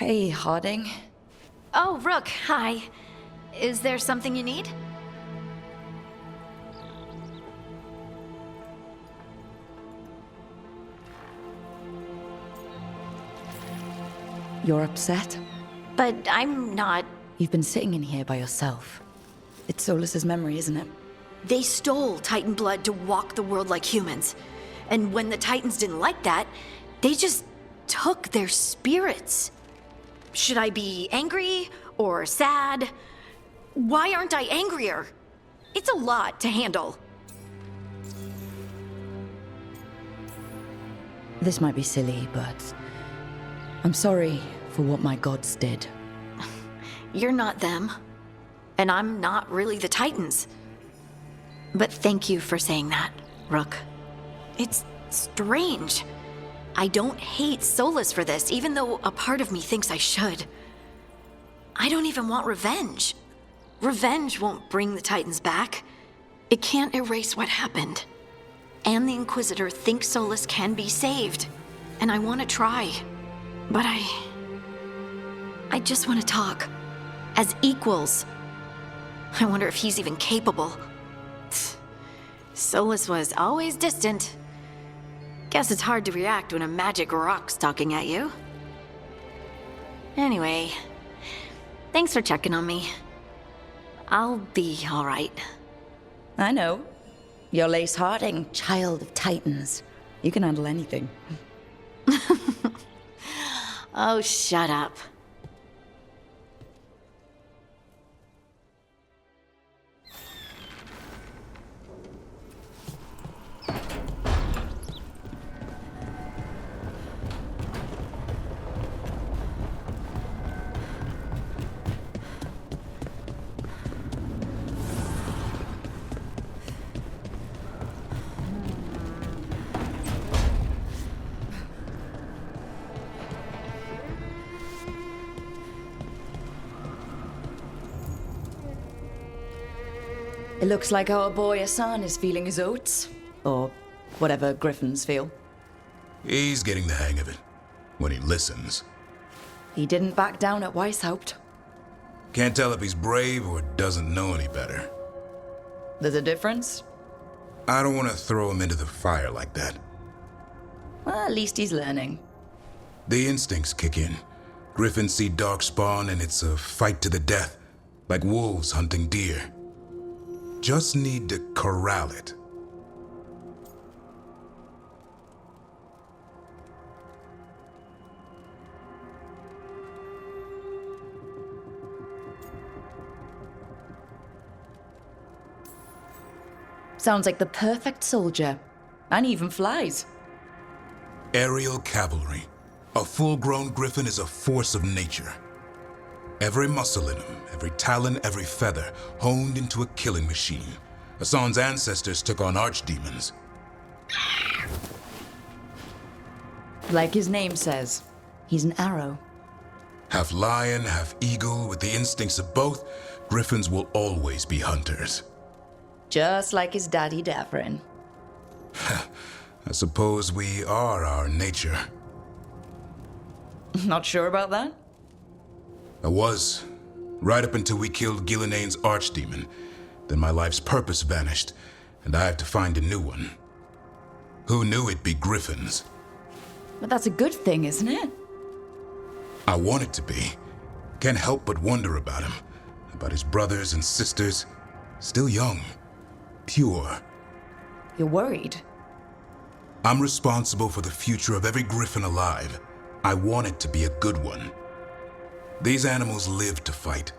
Hey, Harding. Oh, Rook, hi. Is there something you need? You're upset? But I'm not. You've been sitting in here by yourself. It's Solus's memory, isn't it? They stole Titan blood to walk the world like humans. And when the Titans didn't like that, they just took their spirits. Should I be angry or sad? Why aren't I angrier? It's a lot to handle. This might be silly, but I'm sorry for what my gods did. You're not them. And I'm not really the Titans. But thank you for saying that, Rook. It's strange. I don't hate Solus for this, even though a part of me thinks I should. I don't even want revenge. Revenge won't bring the Titans back. It can't erase what happened. And the Inquisitor thinks Solus can be saved. And I want to try. But I just want to talk. As equals. I wonder if he's even capable. Solus was always distant. Guess it's hard to react when a magic rock's talking at you. Anyway, thanks for checking on me. I'll be all right. I know. You're Lace Harding, child of Titans. You can handle anything. Oh, shut up. It looks like our boy Hassan is feeling his oats. Or whatever griffins feel. He's getting the hang of it. When he listens. He didn't back down at Weishaupt. Can't tell if he's brave or doesn't know any better. There's a difference? I don't want to throw him into the fire like that. Well, at least he's learning. The instincts kick in. Griffins see darkspawn and it's a fight to the death. Like wolves hunting deer. Just need to corral it. Sounds like the perfect soldier. And even flies. Aerial cavalry. A full-grown griffin is a force of nature. Every muscle in him, every talon, every feather, honed into a killing machine. Hassan's ancestors took on archdemons. Like his name says, he's an arrow. Half lion, half eagle, with the instincts of both, griffins will always be hunters. Just like his daddy Davrin. I suppose we are our nature. Not sure about that? I was, right up until we killed Gilinane's archdemon. Then my life's purpose vanished, and I have to find a new one. Who knew it'd be griffins? But that's a good thing, isn't it? I want it to be. Can't help but wonder about him. About his brothers and sisters. Still young. Pure. You're worried? I'm responsible for the future of every griffin alive. I want it to be a good one. These animals live to fight,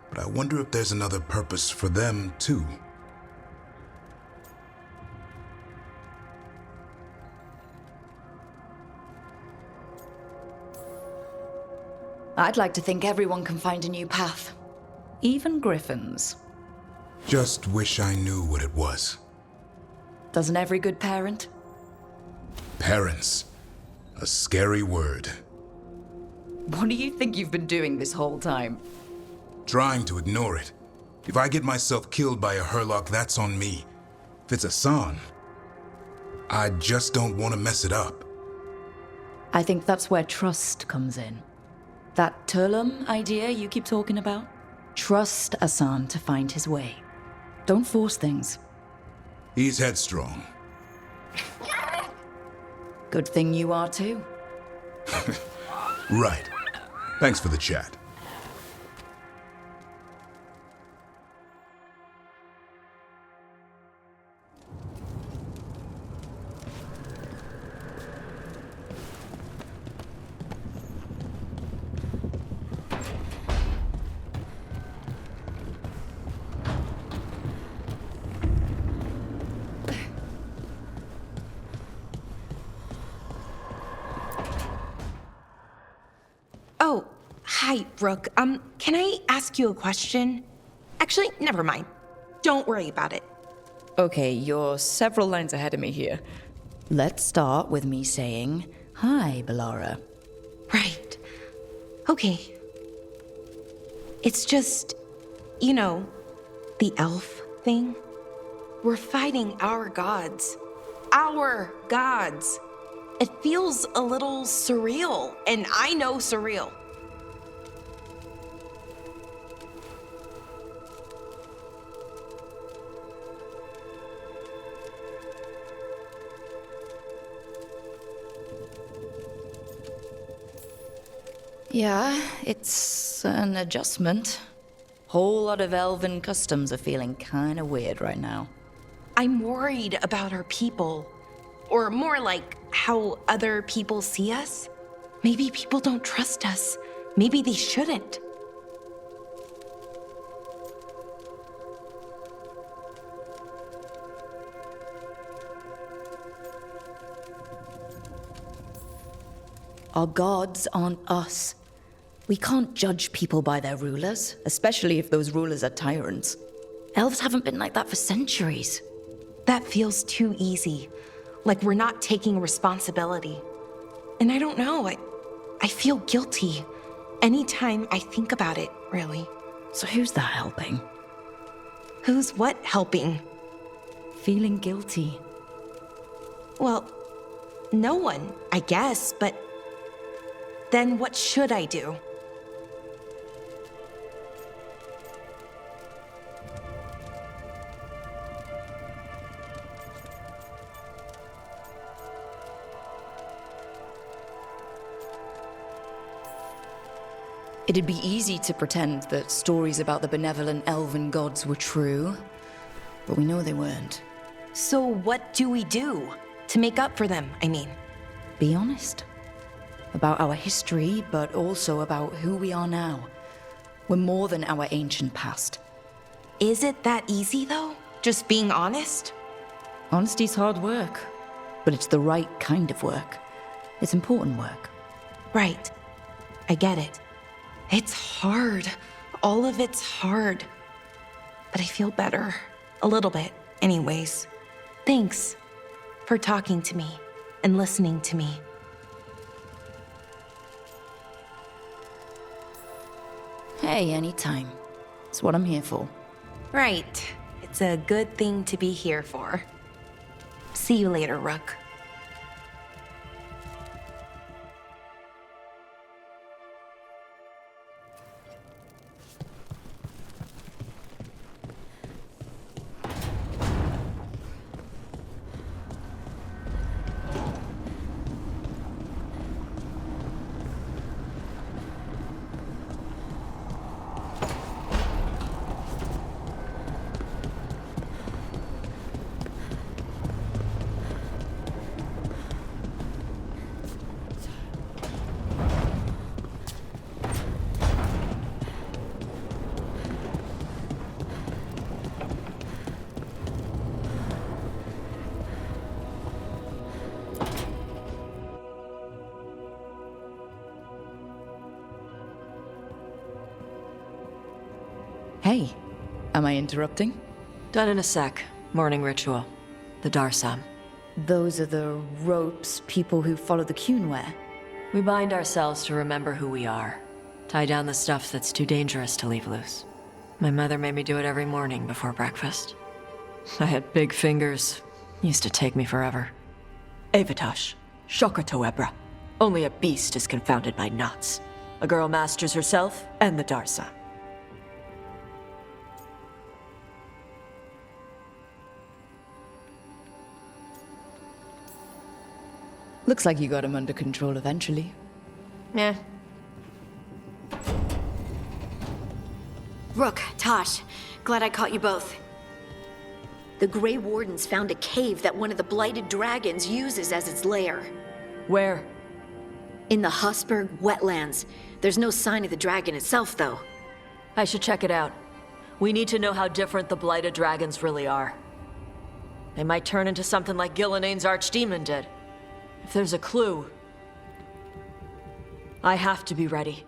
but I wonder if there's another purpose for them, too. I'd like to think everyone can find a new path. Even griffins. Just wish I knew what it was. Doesn't every good parent? Parents. A scary word. What do you think you've been doing this whole time? Trying to ignore it. If I get myself killed by a Hurlock, that's on me. If it's Hassan, I just don't want to mess it up. I think that's where trust comes in. That Turlum idea you keep talking about? Trust Asan to find his way. Don't force things. He's headstrong. Good thing you are too. Right. Thanks for the chat. Oh, hi, Rook. Can I ask you a question? Actually, never mind. Don't worry about it. Okay, you're several lines ahead of me here. Let's start with me saying, hi, Belara. Right. Okay. It's just, you know, the elf thing. We're fighting our gods. Our gods. It feels a little surreal, and I know surreal. Yeah, it's an adjustment. Whole lot of elven customs are feeling kinda weird right now. I'm worried about our people. Or more like how other people see us. Maybe people don't trust us. Maybe they shouldn't. Our gods aren't us. We can't judge people by their rulers, especially if those rulers are tyrants. Elves haven't been like that for centuries. That feels too easy. Like we're not taking responsibility. And I don't know, I feel guilty anytime I think about it, really. So who's that helping? Who's what helping? Feeling guilty. Well, no one, I guess, but then what should I do? It'd be easy to pretend that stories about the benevolent elven gods were true, but we know they weren't. So what do we do to make up for them, I mean? Be honest. About our history, but also about who we are now. We're more than our ancient past. Is it that easy, though? Just being honest? Honesty's hard work, but it's the right kind of work. It's important work. Right. I get it. It's hard. All of it's hard. But I feel better. A little bit, anyways. Thanks for talking to me and listening to me. Hey, anytime. It's what I'm here for. Right. It's a good thing to be here for. See you later, Rook. Hey, am I interrupting? Done in a sec. Morning ritual. The Darsam. Those are the ropes people who follow the Qun wear. We bind ourselves to remember who we are. Tie down the stuff that's too dangerous to leave loose. My mother made me do it every morning before breakfast. I had big fingers. Used to take me forever. Avatash, Shokratoebra. Only a beast is confounded by knots. A girl masters herself and the Darsa. Looks like you got him under control eventually. Yeah. Rook, Tosh, glad I caught you both. The Grey Wardens found a cave that one of the blighted dragons uses as its lair. Where? In the Husberg wetlands. There's no sign of the dragon itself, though. I should check it out. We need to know how different the blighted dragons really are. They might turn into something like Gillenane's archdemon did. If there's a clue, I have to be ready.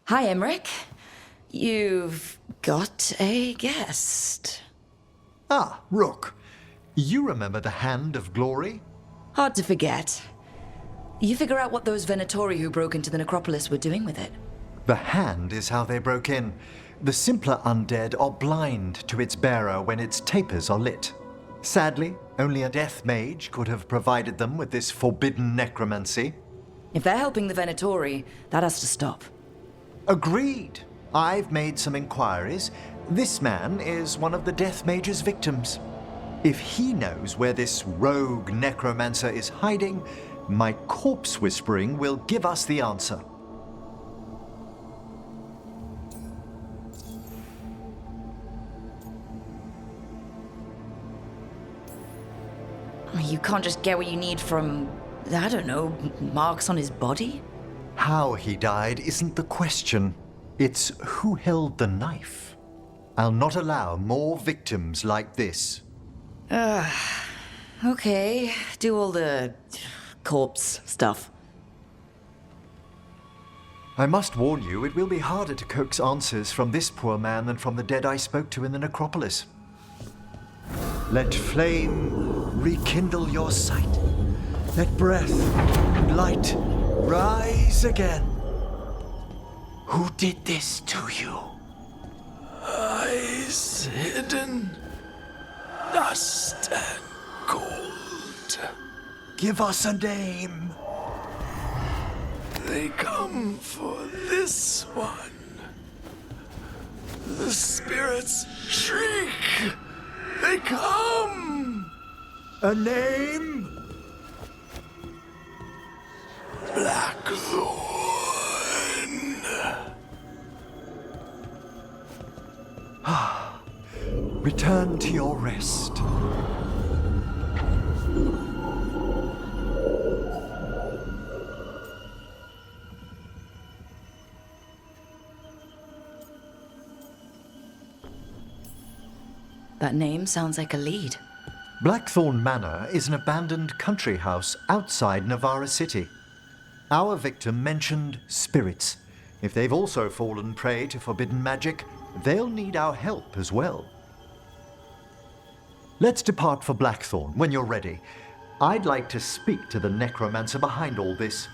Hi, Emmerich. You've got a guest. Ah, Rook. You remember the Hand of Glory? Hard to forget. You figure out what those Venatori who broke into the necropolis were doing with it. The hand is how they broke in. The simpler undead are blind to its bearer when its tapers are lit. Sadly, only a death mage could have provided them with this forbidden necromancy. If they're helping the Venatori, that has to stop. Agreed. I've made some inquiries. This man is one of the death mage's victims. If he knows where this rogue necromancer is hiding, my corpse whispering will give us the answer. You can't just get what you need from, I don't know, marks on his body? How he died isn't the question. It's who held the knife. I'll not allow more victims like this. Okay, do all the corpse stuff. I must warn you, it will be harder to coax answers from this poor man than from the dead I spoke to in the necropolis. Let flame rekindle your sight. Let breath and light rise again. Who did this to you? Eyes hidden, dust and cold. Give us a name. They come for this one. The spirits shriek. They come. A name? Blackthorn. Return to your rest. That name sounds like a lead. Blackthorn Manor is an abandoned country house outside Navarra City. Our victim mentioned spirits. If they've also fallen prey to forbidden magic, they'll need our help as well. Let's depart for Blackthorn when you're ready. I'd like to speak to the necromancer behind all this.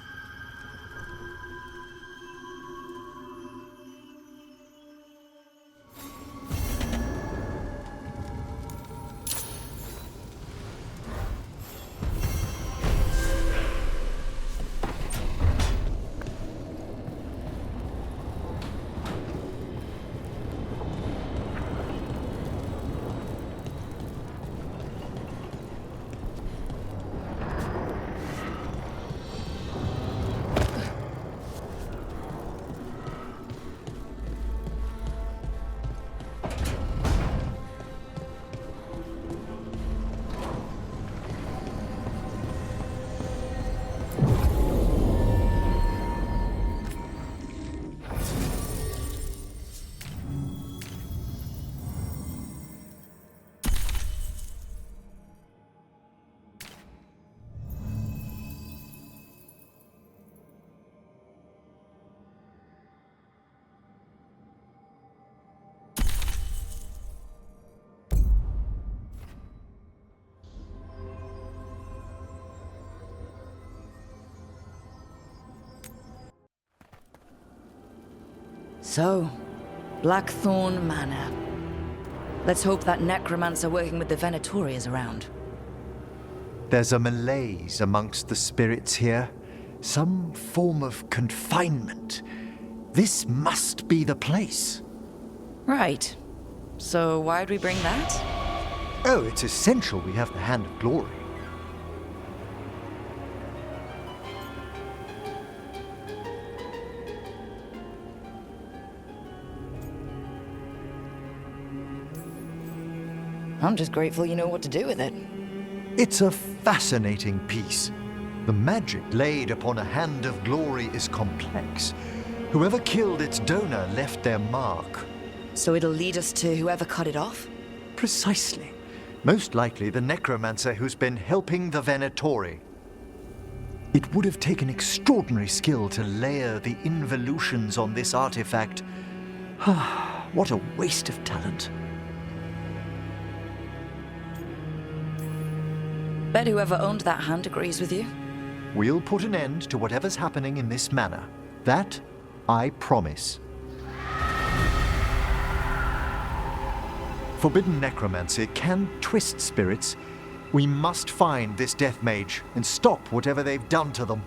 So, Blackthorn Manor. Let's hope that necromancer working with the Venatori is around. There's a malaise amongst the spirits here. Some form of confinement. This must be the place. Right. So why'd we bring that? Oh, it's essential we have the Hand of Glory. I'm just grateful you know what to do with it. It's a fascinating piece. The magic laid upon a Hand of Glory is complex. Whoever killed its donor left their mark. So it'll lead us to whoever cut it off? Precisely. Most likely the necromancer who's been helping the Venatori. It would have taken extraordinary skill to layer the involutions on this artifact. What a waste of talent. Bet whoever owned that hand agrees with you. We'll put an end to whatever's happening in this manor. That, I promise. Forbidden necromancy can twist spirits. We must find this death mage and stop whatever they've done to them.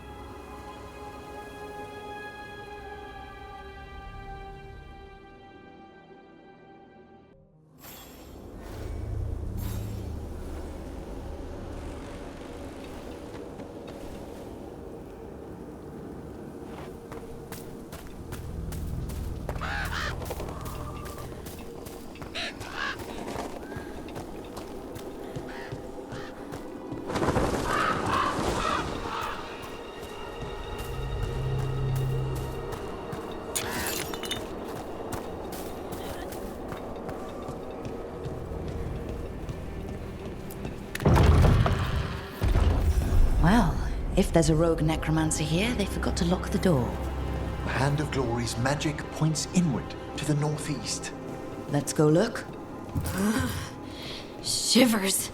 Well, if there's a rogue necromancer here, they forgot to lock the door. The Hand of Glory's magic points inward to the northeast. Let's go look. Shivers.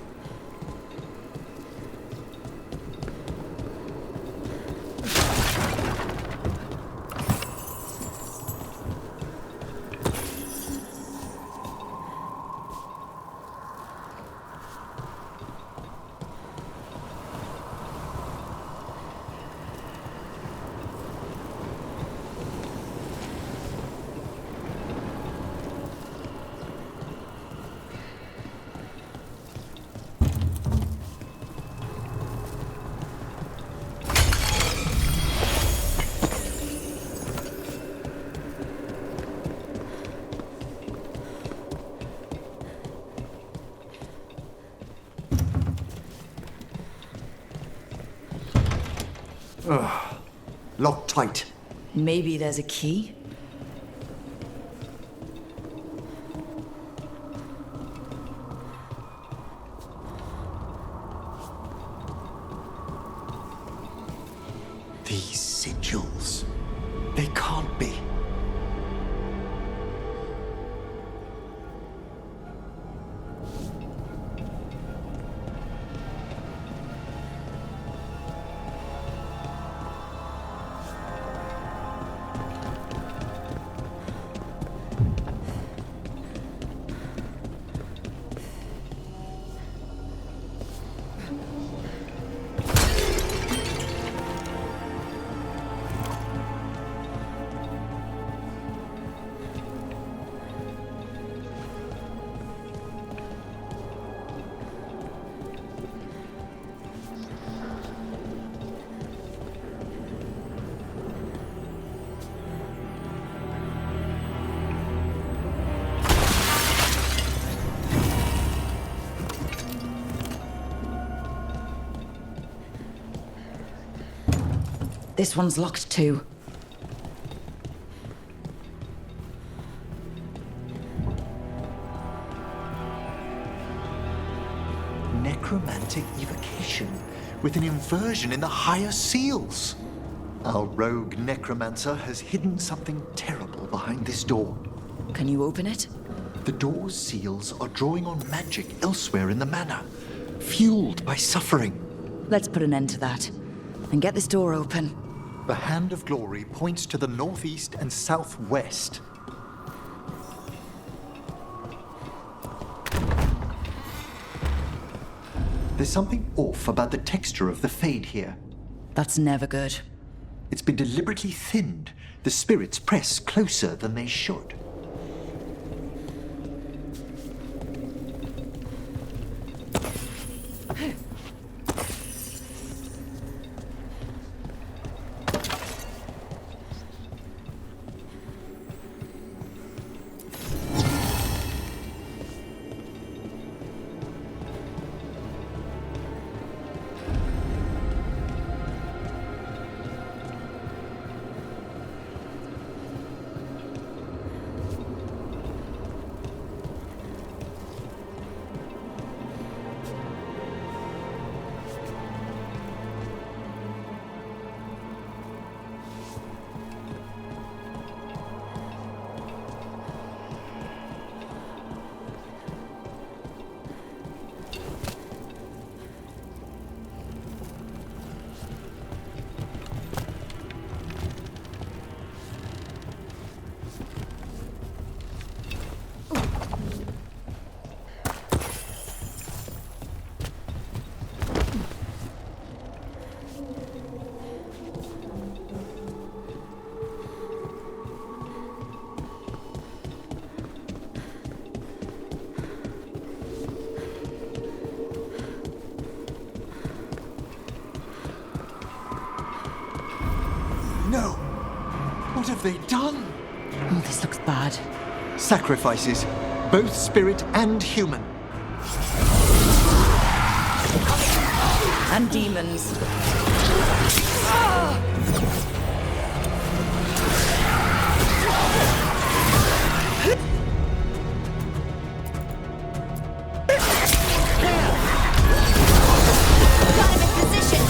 Locked tight. Maybe there's a key? These sigils. They can't be. This one's locked too. Necromantic evocation with an inversion in the higher seals. Our rogue necromancer has hidden something terrible behind this door. Can you open it? The door's seals are drawing on magic elsewhere in the manor, fueled by suffering. Let's put an end to that and get this door open. The Hand of Glory points to the northeast and southwest. There's something off about the texture of the fade here. That's never good. It's been deliberately thinned. The spirits press closer than they should. No! What have they done? Oh, this looks bad. Sacrifices, both spirit and human. And demons. Got him in position!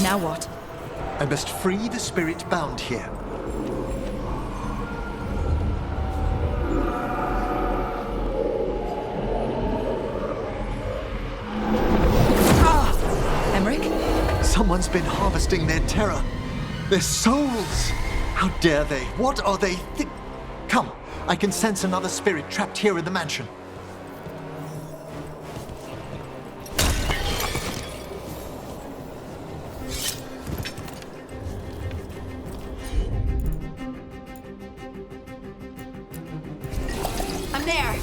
Now what? I must free the spirit bound here. Emmerich? Someone's been harvesting their terror. Their souls! How dare they? What are they Come, I can sense another spirit trapped here in the mansion. I'm there!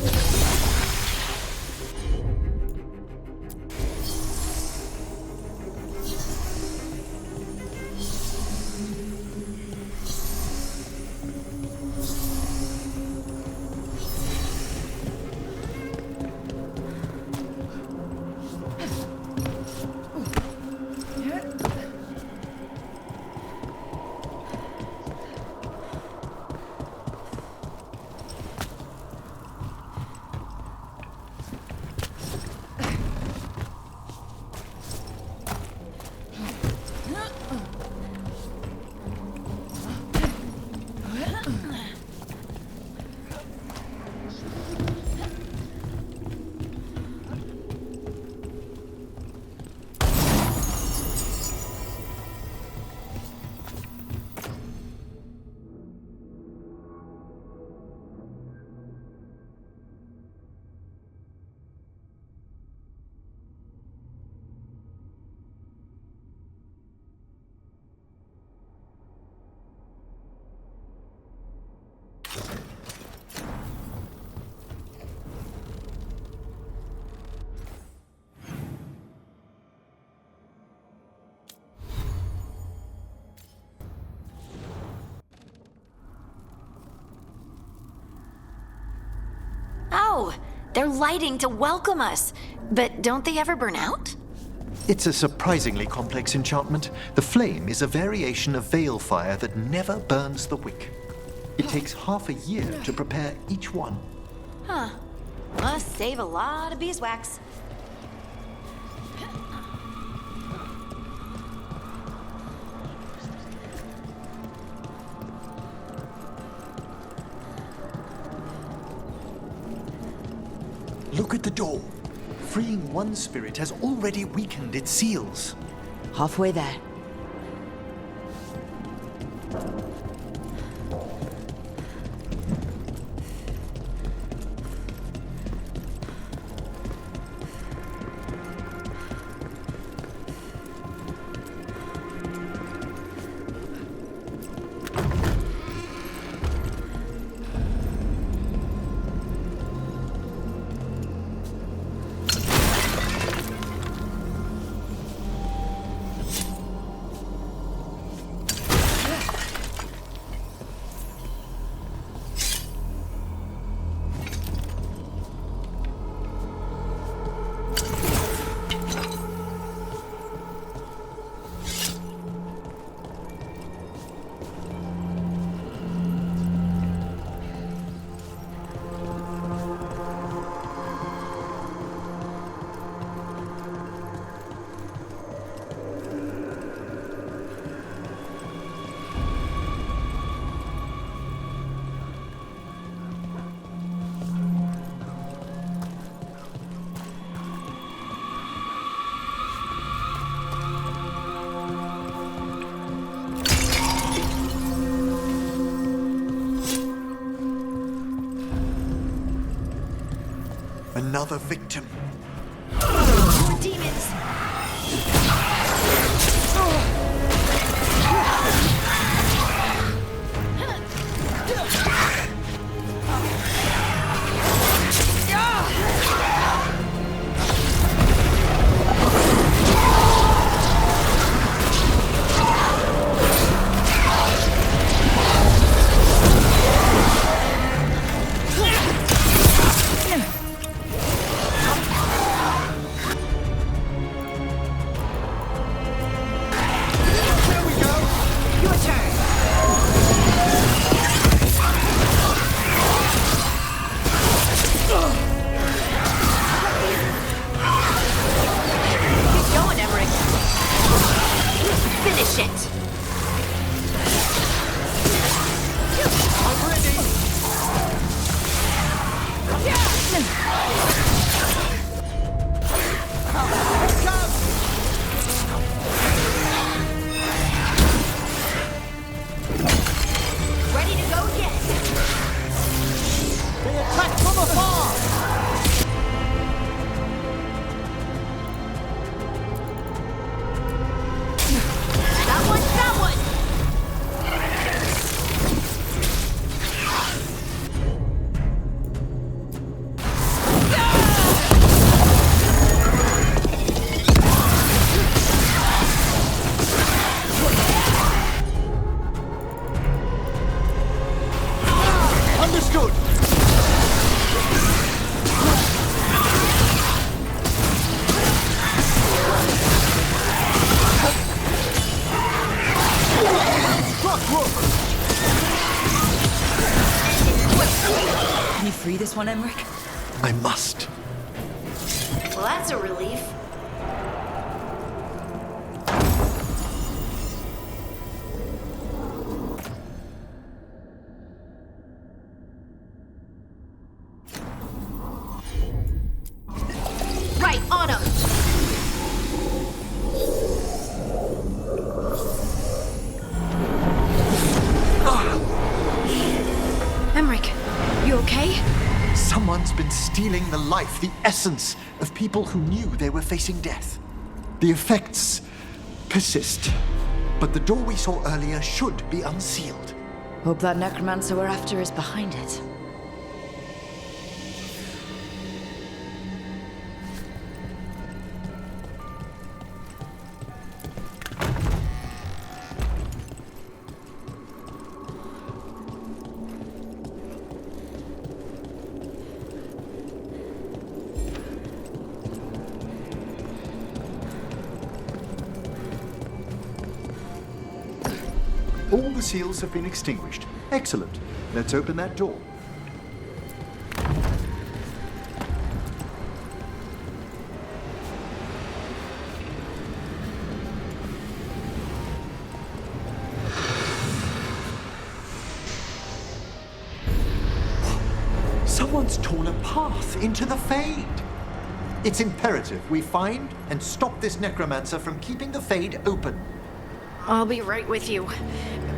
glow. They're lighting to welcome us. But don't they ever burn out? It's a surprisingly complex enchantment. The flame is a variation of veil fire that never burns the wick. It takes half a year to prepare each one. Huh. Must save a lot of beeswax. Look at the door. Freeing one spirit has already weakened its seals. Halfway there. Another victim. Demons! Can you free this one, Emmerich? I must. Well, that's a relief. Right, on him! Emmerich, you okay? Someone's been stealing the life, the essence of people who knew they were facing death. The effects persist, but the door we saw earlier should be unsealed. Hope that necromancer we're after is behind it. All the seals have been extinguished. Excellent. Let's open that door. Someone's torn a path into the Fade. It's imperative we find and stop this necromancer from keeping the Fade open. I'll be right with you.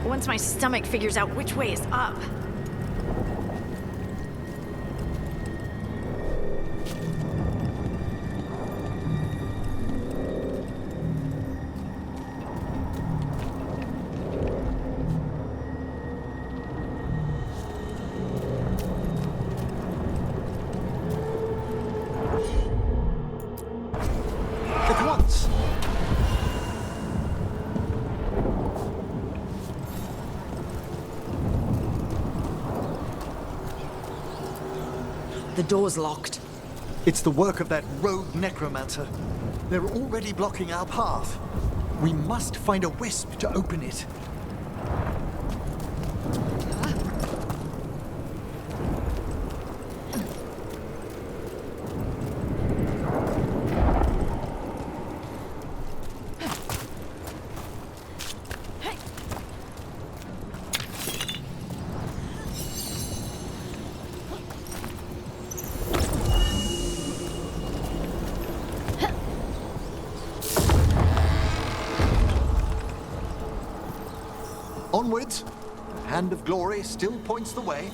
Once my stomach figures out which way is up. At once. The door's locked. It's the work of that rogue necromancer. They're already blocking our path. We must find a wisp to open it. Onwards. The hand of glory still points the way.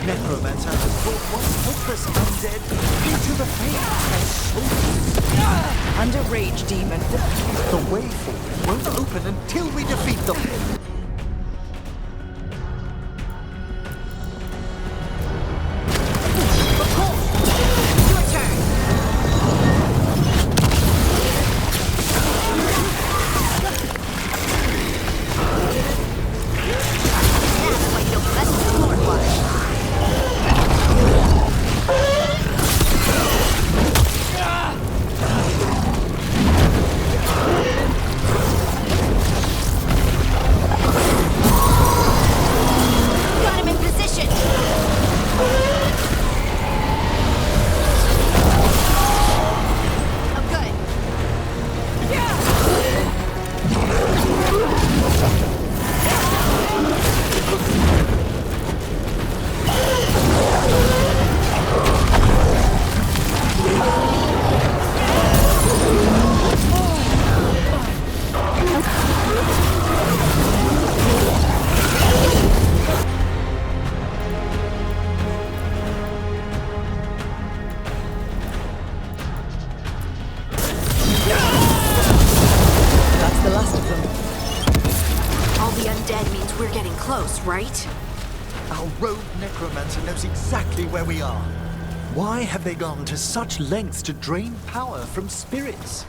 Necromancer has brought one helpless undead into the Fade and And a rage demon. the way forward won't open until we defeat them. Your turn. That's why you don't mess with the Lord Water. Got him in position. I'm good. That's the last of them. All the undead means we're getting close, right? Our rogue necromancer knows exactly where we are. Why have they gone to such lengths to drain power from spirits?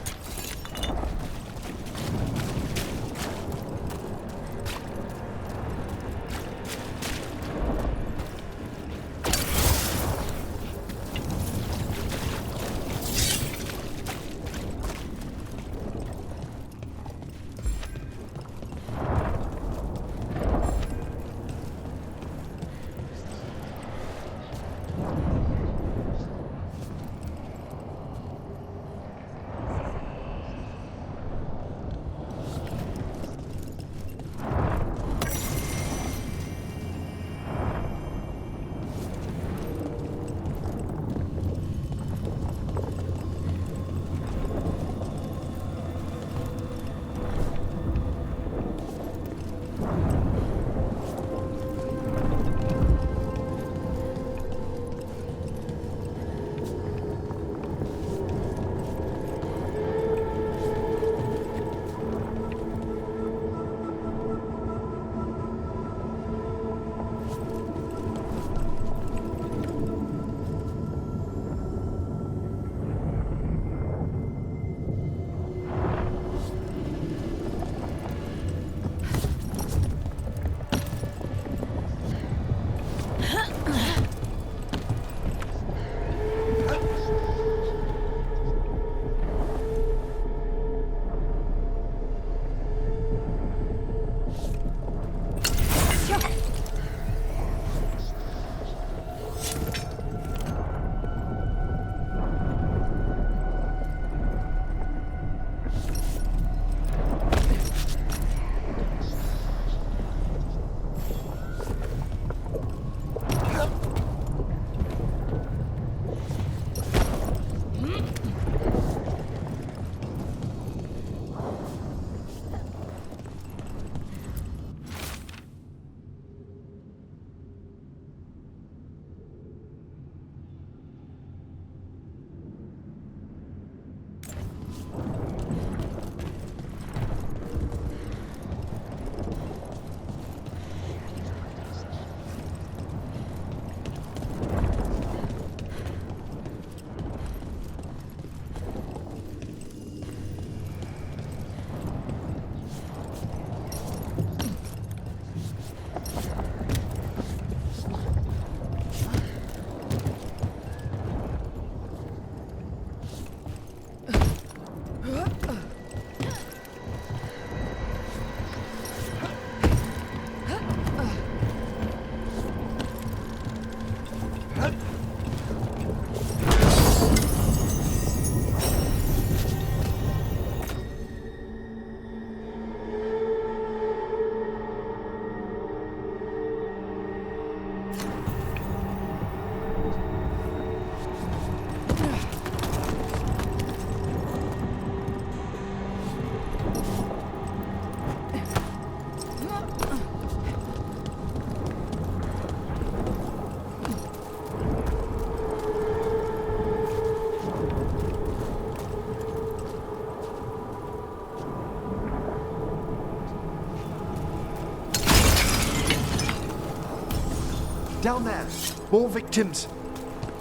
Down there! More victims!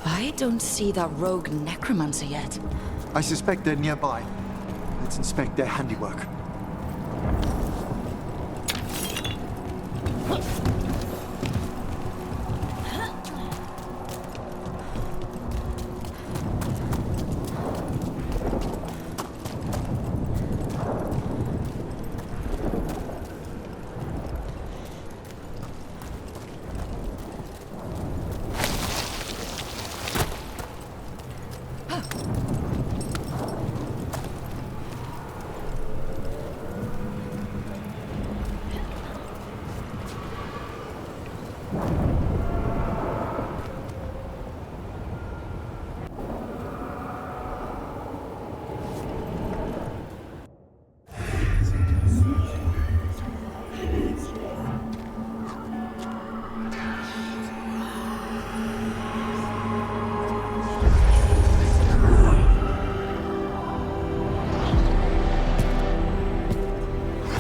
I don't see that rogue necromancer yet. I suspect they're nearby. Let's inspect their handiwork.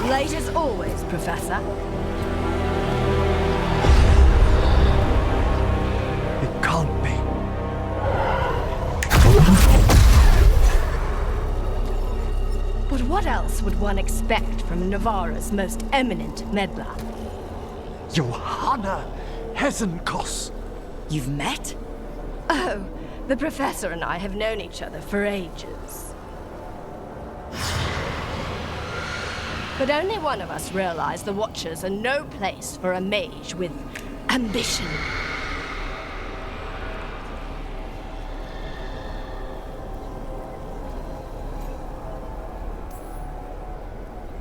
Late as always, Professor. It can't be. But what else would one expect from Navarra's most eminent meddler? Johanna Hesenkos! You've met? Oh, the Professor and I have known each other for ages. But only one of us realized the Watchers are no place for a mage with ambition.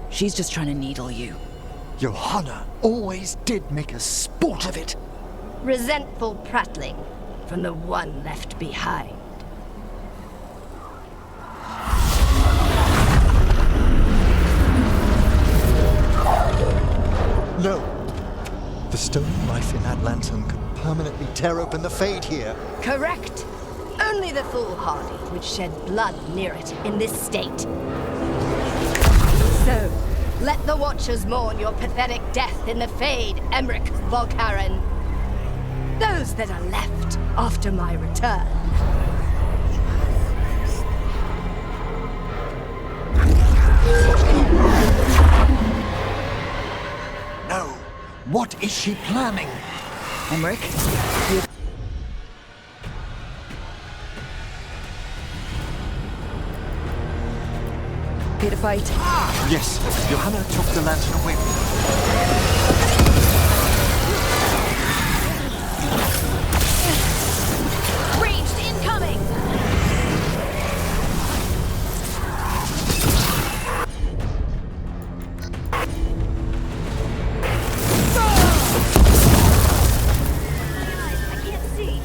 She's just trying to needle you. Johanna always did make a sport of it. Resentful prattling from the one left behind. No. The stolen life in that lantern could permanently tear open the Fade here. Correct. Only the foolhardy would shed blood near it in this state. So, let the Watchers mourn your pathetic death in the Fade, Emmerich Volkaren. Those that are left after my return. No. What is she planning? Emmerich, you... Here to fight? Yes, Johanna took the lantern away from her. Ranged incoming! I can't see.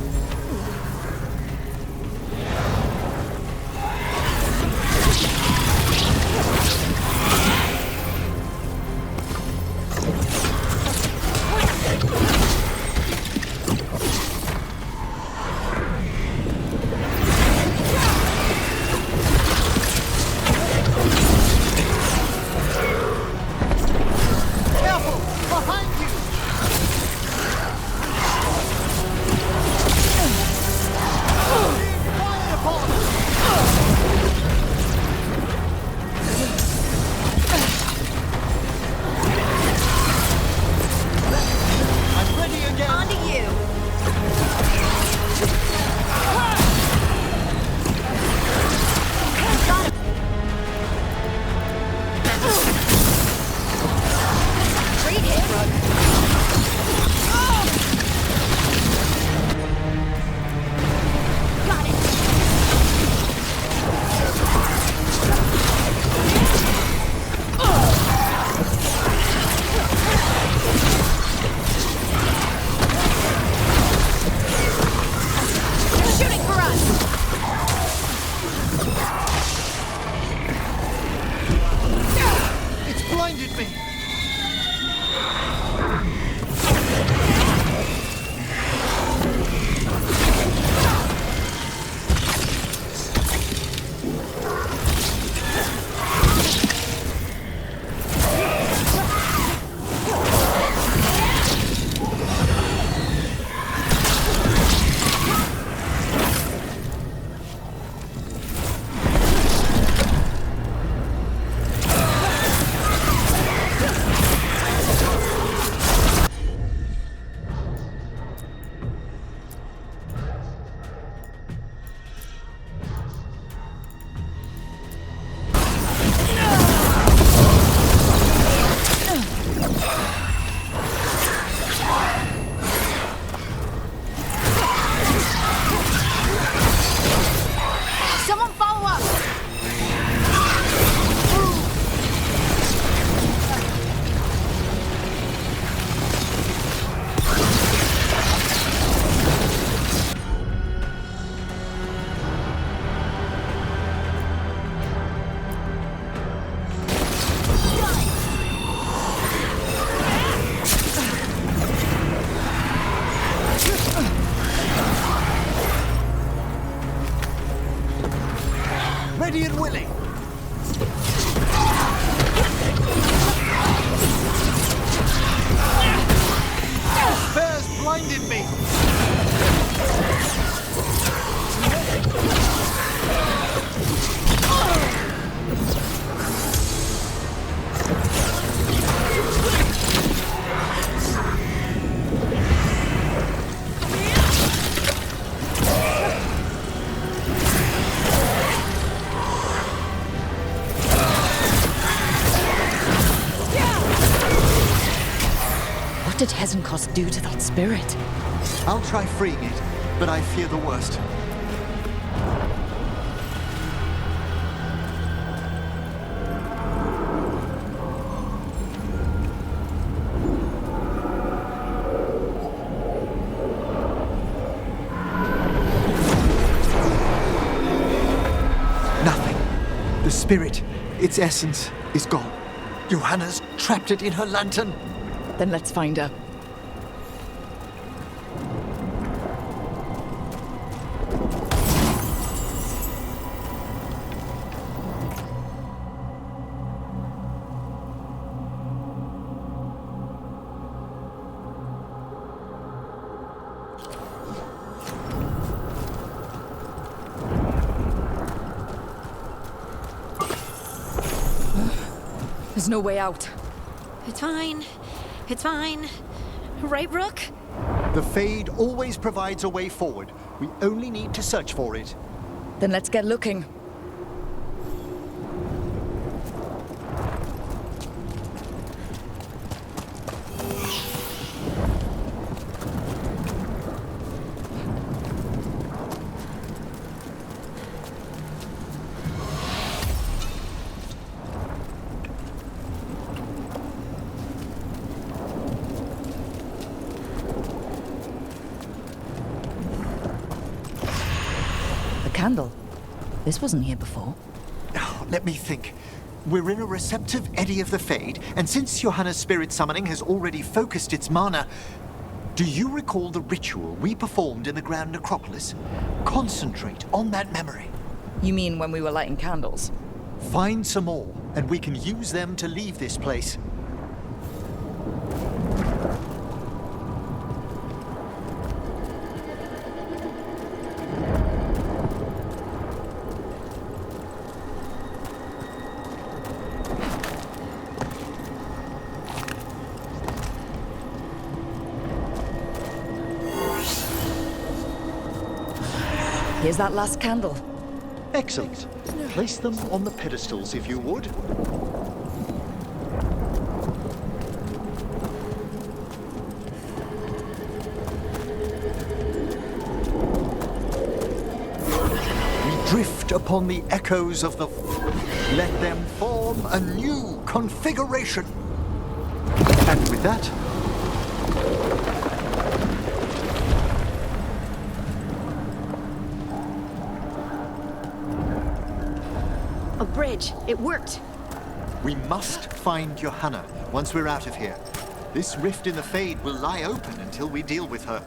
Forgive me! What did Hezenkos do to that spirit? I'll try freeing it, but I fear the worst. Nothing. The spirit, its essence, is gone. Johanna's trapped it in her lantern. Then let's find her. There's no way out. It's fine. It's fine. Right, Rook? The Fade always provides a way forward. We only need to search for it. Then let's get looking. Candle. This wasn't here before. Oh, let me think. We're in a receptive eddy of the Fade, and since Johanna's spirit summoning has already focused its mana, do you recall the ritual we performed in the Grand Necropolis? Concentrate on that memory. You mean when we were lighting candles? Find some more, and we can use them to leave this place. Here's that last candle. Excellent. Place them on the pedestals, if you would. We drift upon the echoes of the... Let them form a new configuration. And with that... A bridge. It worked. We must find Johanna once we're out of here. This rift in the Fade will lie open until we deal with her.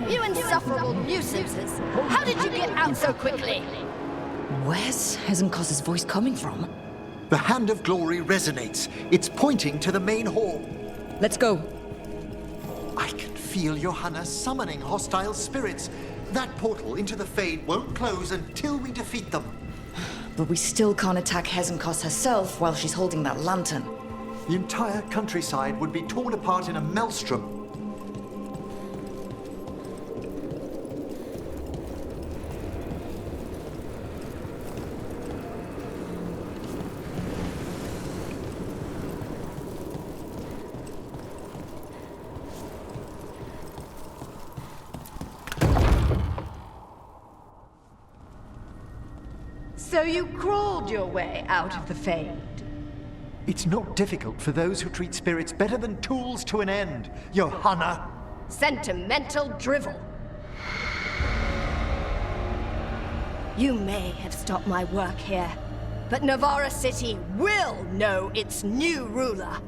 You insufferable nuisances! How did you get out so quickly? Where's Hezenkos' voice coming from? The Hand of Glory resonates. It's pointing to the main hall. Let's go. I can feel Johanna summoning hostile spirits. That portal into the Fade won't close until we defeat them. But we still can't attack Hezenkos herself while she's holding that lantern. The entire countryside would be torn apart in a maelstrom. So you crawled your way out of the Fade. It's not difficult for those who treat spirits better than tools to an end, Johanna. Sentimental drivel. You may have stopped my work here, but Navarra City will know its new ruler.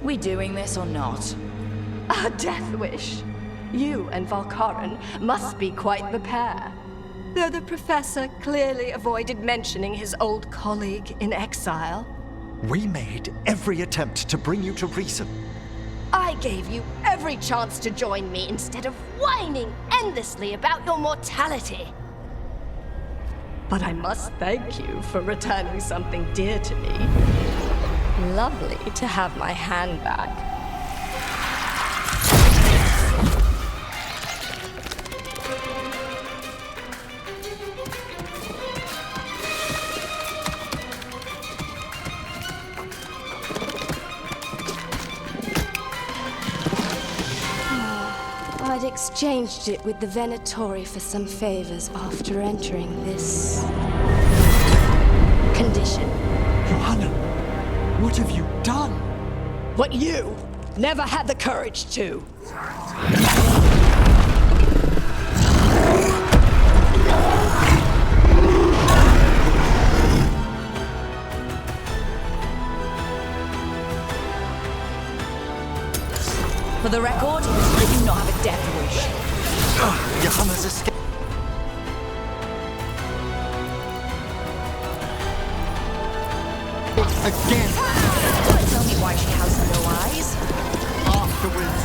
We doing this or not? A death wish. You and Valkaran must be quite the pair. Though the professor clearly avoided mentioning his old colleague in exile. We made every attempt to bring you to reason. I gave you every chance to join me instead of whining endlessly about your mortality. But I must thank you for returning something dear to me. Lovely to have my hand back. I'd exchanged it with the Venatori for some favors after entering this condition. Johanna, what have you done? What you never had the courage to. For the record, I do not have a death wish. Johanna's escape. Again. Don't tell me why she has no eyes. Afterwards,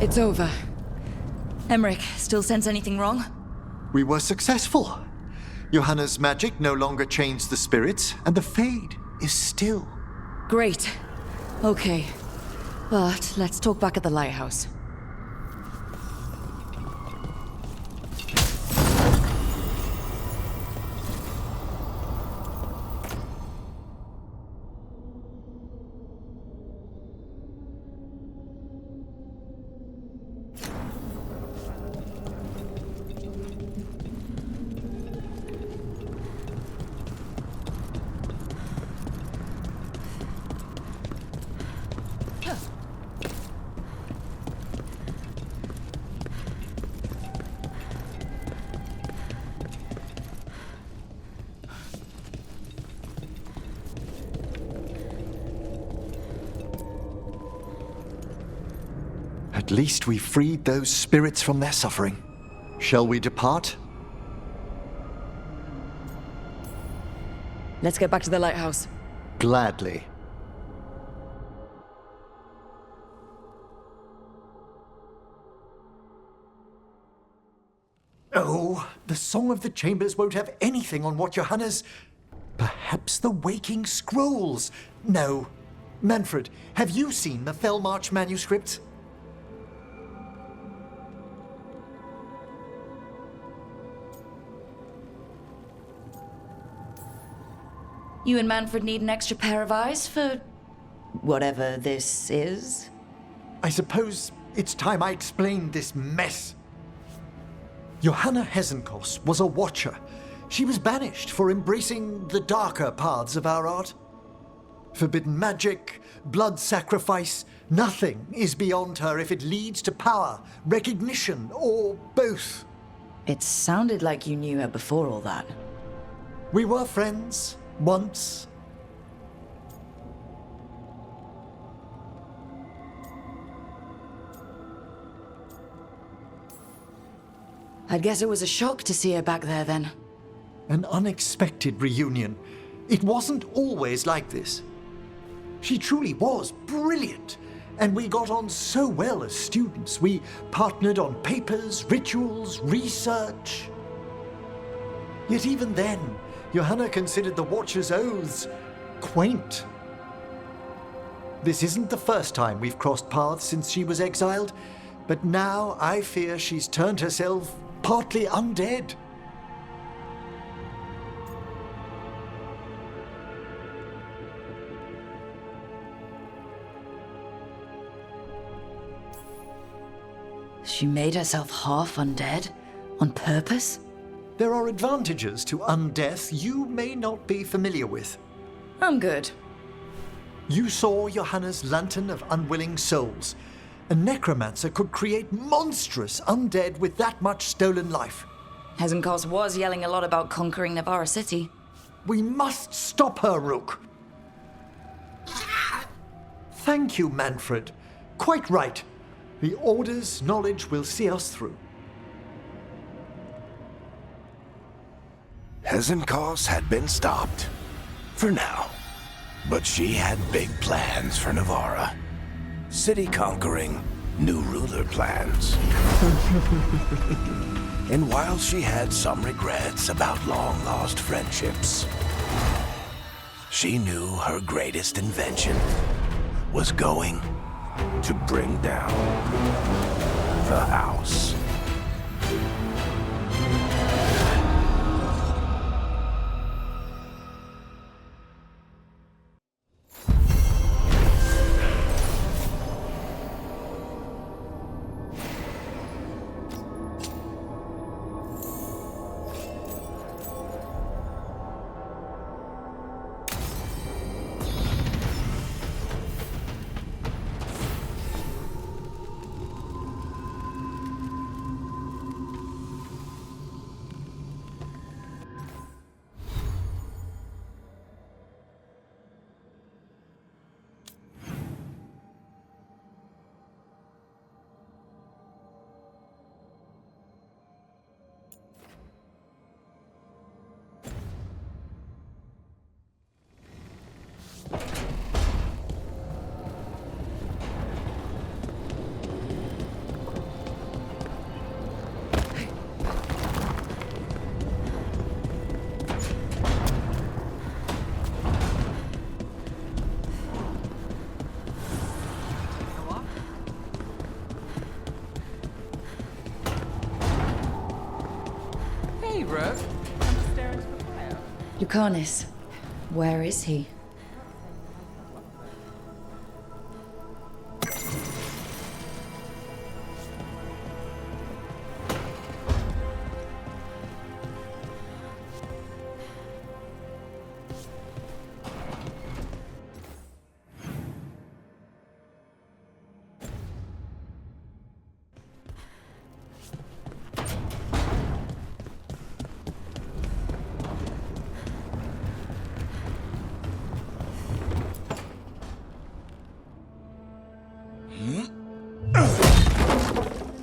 It's over. Emmerich, still sense anything wrong? We were successful. Johanna's magic no longer chains the spirits, and the Fade is still. Great. Okay. But let's talk back at the lighthouse. At least we freed those spirits from their suffering. Shall we depart? Let's get back to the lighthouse. Gladly. Oh, the Song of the Chambers won't have anything on what Johanna's... Perhaps the Waking Scrolls? No. Manfred, have you seen the Fellmarch manuscripts? You and Manfred need an extra pair of eyes for... whatever this is? I suppose it's time I explained this mess. Johanna Hesenkos was a watcher. She was banished for embracing the darker paths of our art. Forbidden magic, blood sacrifice, nothing is beyond her if it leads to power, recognition, or both. It sounded like you knew her before all that. We were friends, once. I'd guess it was a shock to see her back there then. An unexpected reunion. It wasn't always like this. She truly was brilliant, and we got on so well as students. We partnered on papers, rituals, research. Yet even then, Johanna considered the Watcher's oaths quaint. This isn't the first time we've crossed paths since she was exiled, but now I fear she's turned herself partly undead. She made herself half undead? On purpose? There are advantages to undeath you may not be familiar with. I'm good. You saw Johanna's Lantern of Unwilling Souls. A necromancer could create monstrous undead with that much stolen life. Hesenkos was yelling a lot about conquering Navarra City. We must stop her, Rook. Thank you, Manfred. Quite right. The Order's knowledge will see us through. Hesenkos had been stopped. For now. But she had big plans for Navarra. City conquering, new ruler plans. And while she had some regrets about long-lost friendships, she knew her greatest invention was going to bring down the house. regret? I'm just staring into the fire. Lucanis, where is he?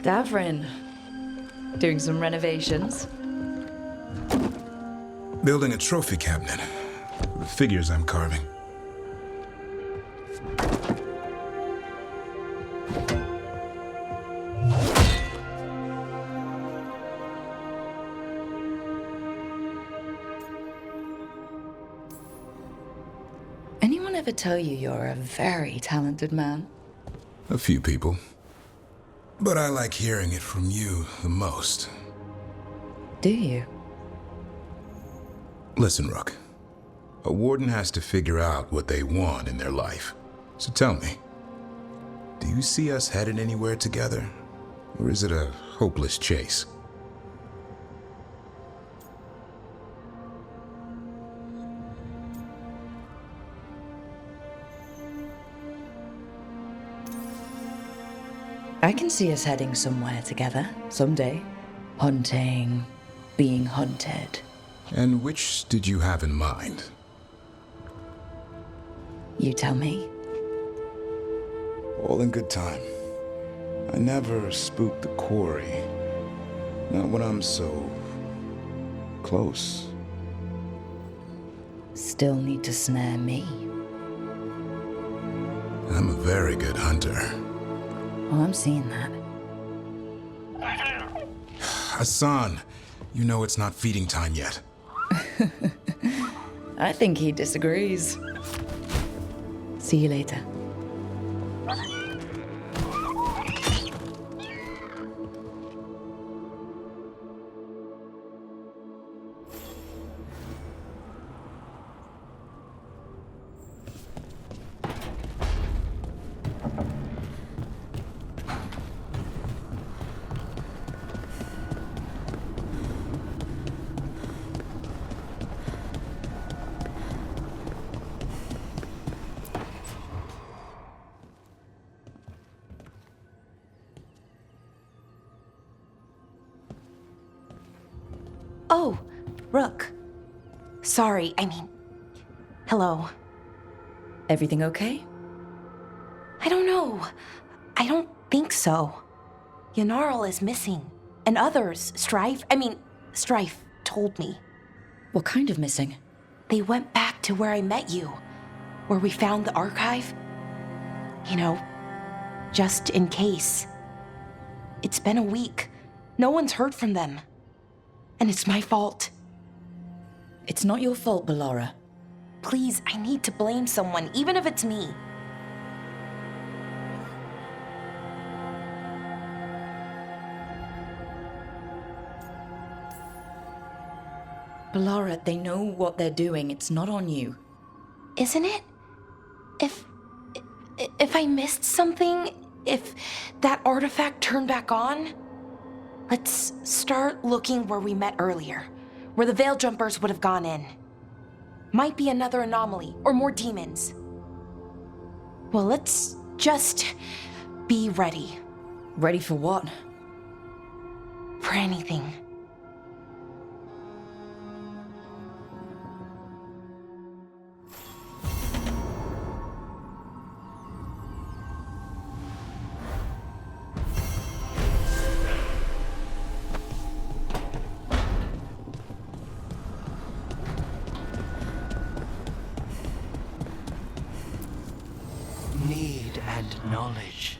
Davrin, doing some renovations? Building a trophy cabinet. The figures I'm carving. Anyone ever tell you you're a very talented man? A few people. But I like hearing it from you the most. Do you? Listen, Rook. A warden has to figure out what they want in their life. So tell me, do you see us headed anywhere together? Or is it a hopeless chase? I can see us heading somewhere together, someday. Hunting, being hunted. And which did you have in mind? You tell me. All in good time. I never spook the quarry. Not when I'm so close. Still need to snare me. I'm a very good hunter. Well, I'm seeing that. Hassan, you know it's not feeding time yet. I think he disagrees. See you later. Oh, Rook. Sorry, hello. Everything okay? I don't know. I don't think so. Yanarl is missing. And others, Strife told me. What kind of missing? They went back to where I met you. Where we found the archive. You know, just in case. It's been a week. No one's heard from them. And it's my fault. It's not your fault, Ballora. Please, I need to blame someone, even if it's me. Ballora, they know what they're doing. It's not on you. Isn't it? If I missed something, if that artifact turned back on, let's start looking where we met earlier, where the Veil Jumpers would have gone in. Might be another anomaly, or more demons. Well, let's just be ready. Ready for what? For anything. Need and knowledge.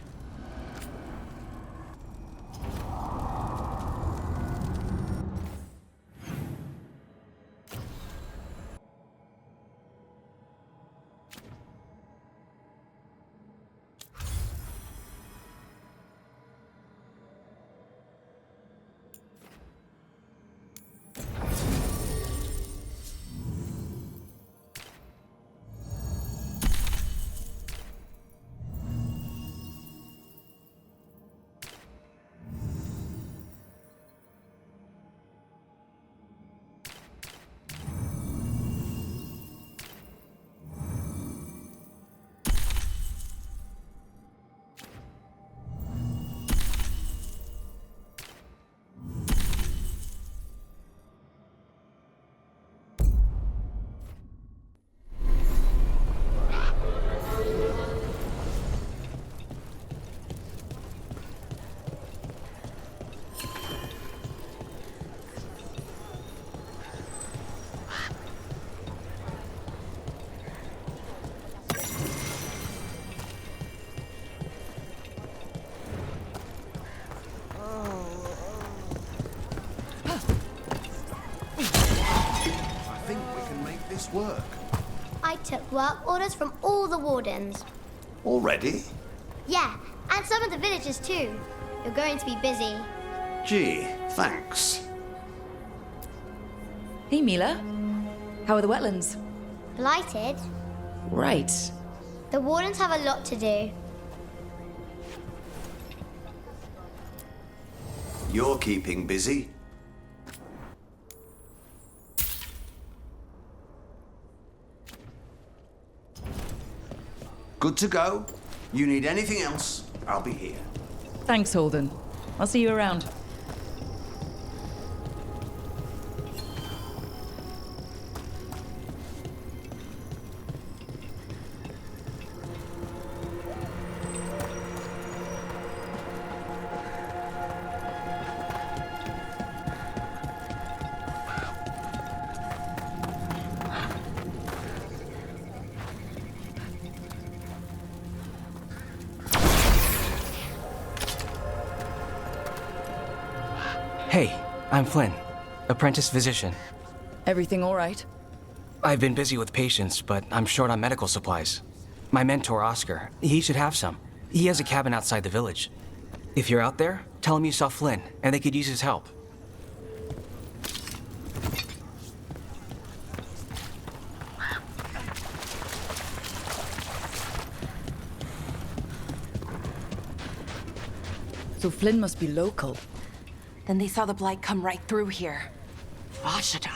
work? I took work orders from all the wardens. Already? Yeah, and some of the villagers too. You're going to be busy. Gee, thanks. Hey, Mila. How are the wetlands? Blighted? Right. The wardens have a lot to do. You're keeping busy. Good to go. You need anything else, I'll be here. Thanks, Holden. I'll see you around. Hey, I'm Flynn, apprentice physician. Everything all right? I've been busy with patients, but I'm short on medical supplies. My mentor, Oscar, he should have some. He has a cabin outside the village. If you're out there, tell him you saw Flynn, and they could use his help. So Flynn must be local. Then they saw the blight come right through here. Vashadon.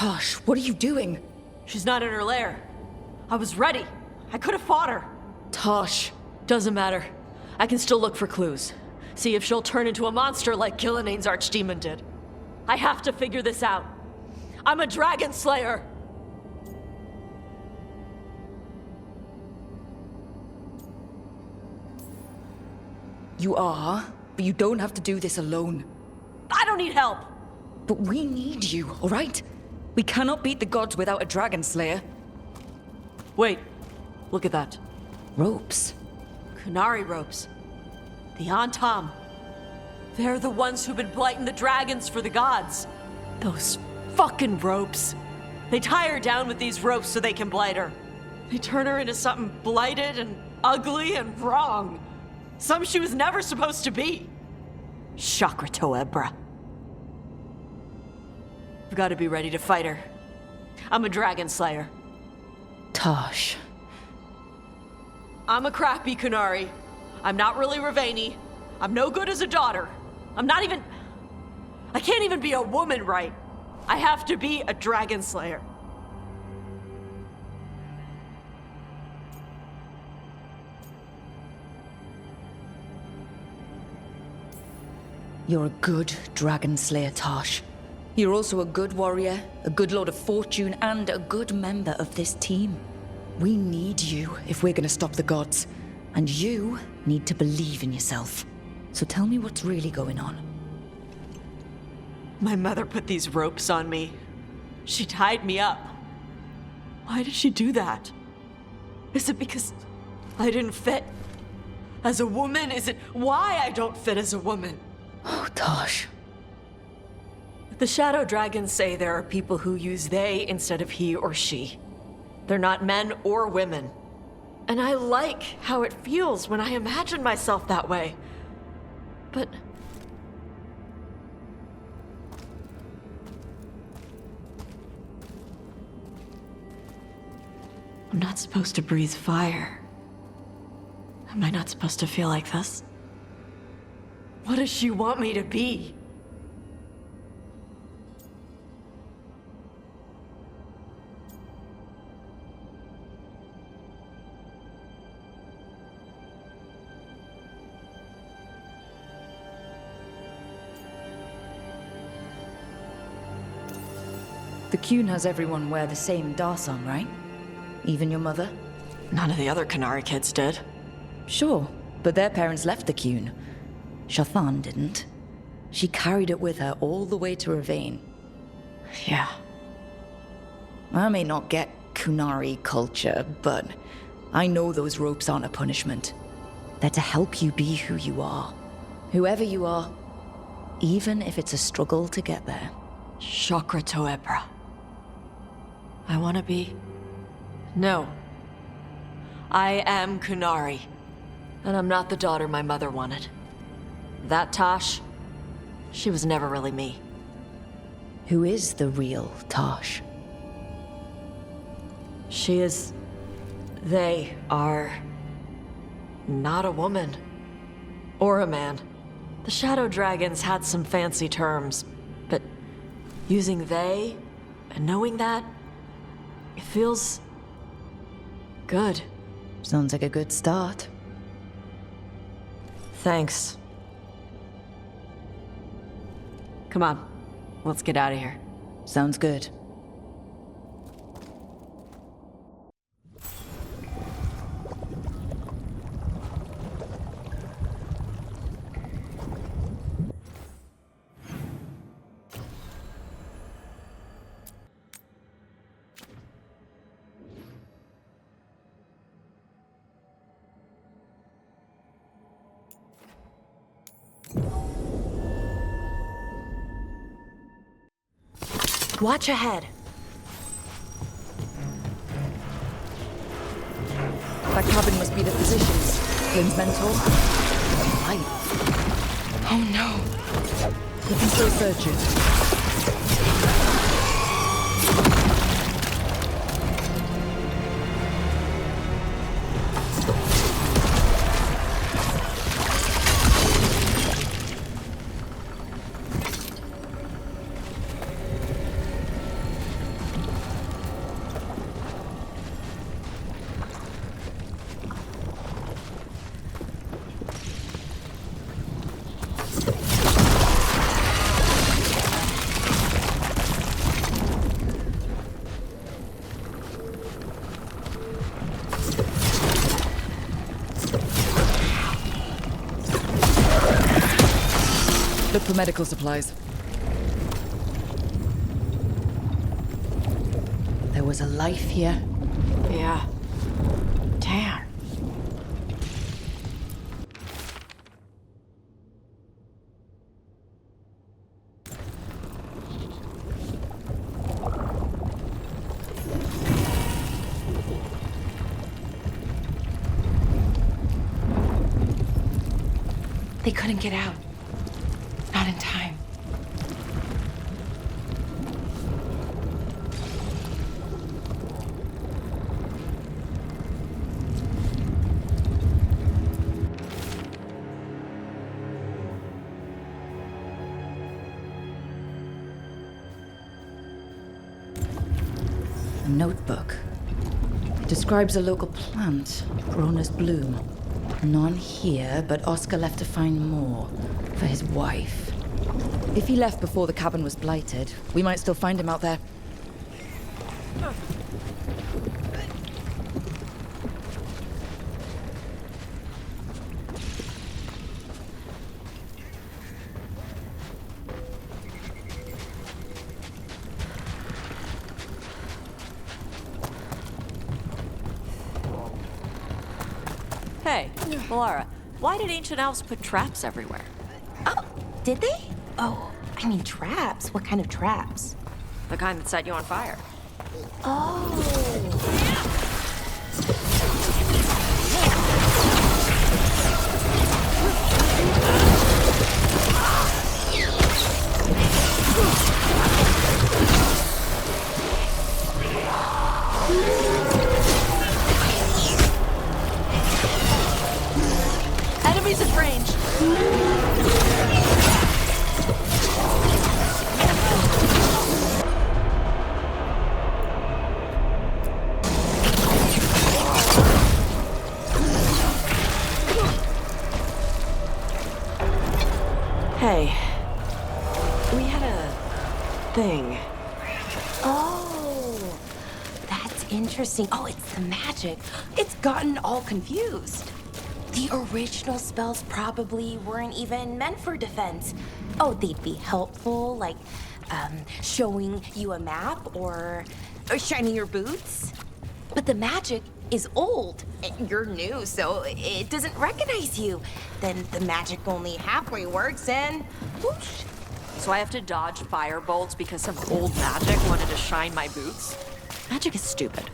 Tosh, what are you doing? She's not in her lair. I was ready. I could have fought her. Tosh. Doesn't matter. I can still look for clues. See if she'll turn into a monster like Gillineane's archdemon did. I have to figure this out. I'm a dragon slayer. You are, but you don't have to do this alone. I don't need help. But we need you, all right? We cannot beat the gods without a dragon slayer. Wait, look at that. Ropes. Kunari ropes. The Antam. They're the ones who've been blighting the dragons for the gods. Those fucking ropes. They tie her down with these ropes so they can blight her. They turn her into something blighted and ugly and wrong. Some she was never supposed to be. Chakra Toebra. I've got to be ready to fight her. I'm a dragon slayer. Tosh. I'm a crappy Kunari. I'm not really Ravani. I'm no good as a daughter. I can't even be a woman right. I have to be a dragon slayer. You're a good dragon slayer, Tosh. You're also a good warrior, a good lord of fortune, and a good member of this team. We need you if we're gonna stop the gods. And you need to believe in yourself. So tell me what's really going on. My mother put these ropes on me. She tied me up. Why did she do that? Is it because I didn't fit as a woman? Is it why I don't fit as a woman? Oh, Tosh. The Shadow Dragons say there are people who use they instead of he or she. They're not men or women. And I like how it feels when I imagine myself that way. But... I'm not supposed to breathe fire. Am I not supposed to feel like this? What does she want me to be? The Qun has everyone wear the same darsong, right? Even your mother? None of the other Qunari kids did. Sure, but their parents left the Qun. Shathan didn't. She carried it with her all the way to Ravain. Yeah. I may not get Qunari culture, but I know those ropes aren't a punishment. They're to help you be who you are. Whoever you are, even if it's a struggle to get there. Chakra Toebra. I want to be... No. I am Qunari. And I'm not the daughter my mother wanted. That Tosh, she was never really me. Who is the real Tosh? She is... They are... not a woman. Or a man. The Shadow Dragons had some fancy terms, but using they and knowing that, it feels... good. Sounds like a good start. Thanks. Come on, let's get out of here. Sounds good. Watch ahead. That cabin must be the physician's. Flynn's mentor. Light. Oh no. You can still search it. Look for medical supplies. There was a life here. Yeah. Damn. They couldn't get out. Not in time. A notebook. It describes a local plant grown as bloom. None here, but Oscar left to find more for his wife. If he left before the cabin was blighted, we might still find him out there. Hey, Laura, why did ancient elves put traps everywhere? Did they? Oh, I mean traps. What kind of traps? The kind that set you on fire. Oh. Enemies at range. Hey, we had a thing. Oh, that's interesting. Oh, it's the magic. It's gotten all confused. The original spells probably weren't even meant for defense. Oh, they'd be helpful, like showing you a map or shining your boots. But the magic is old. You're new, so it doesn't recognize you. Then the magic only halfway works and whoosh. So I have to dodge fire bolts because some old magic wanted to shine my boots? Magic is stupid.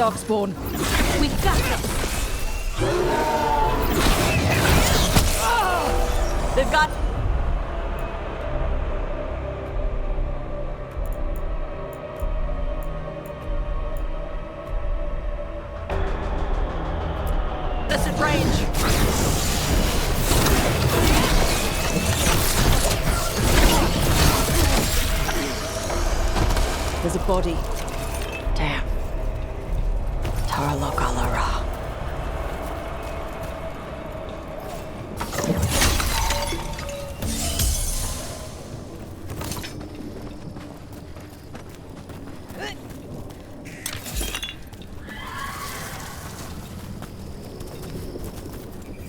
Darkspawn. We got this. They've got... This at range. There's a body. Damn. Taralokalara.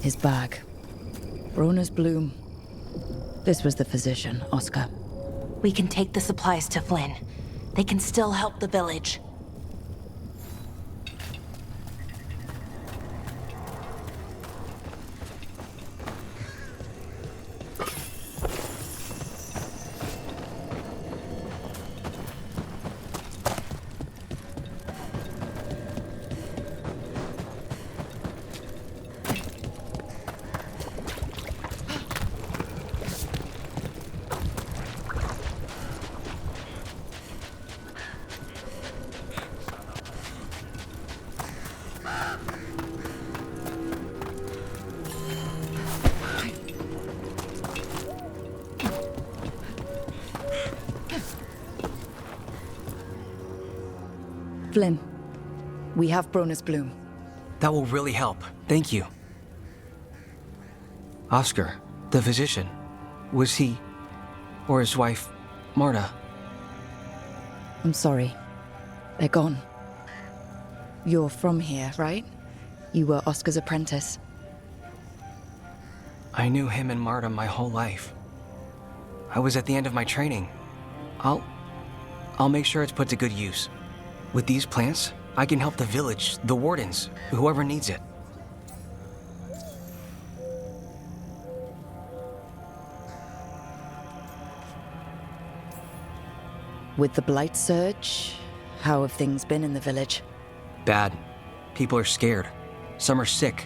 His bag. Brona's bloom. This was the physician, Oscar. We can take the supplies to Flynn. They can still help the village. Flynn, we have Brona's bloom. That will really help. Thank you. Oscar, the physician, was he, or his wife, Marta? I'm sorry. They're gone. You're from here, right? You were Oscar's apprentice. I knew him and Marta my whole life. I was at the end of my training. I'll make sure it's put to good use. With these plants, I can help the village, the wardens, whoever needs it. With the blight surge, how have things been in the village? Bad. People are scared. Some are sick.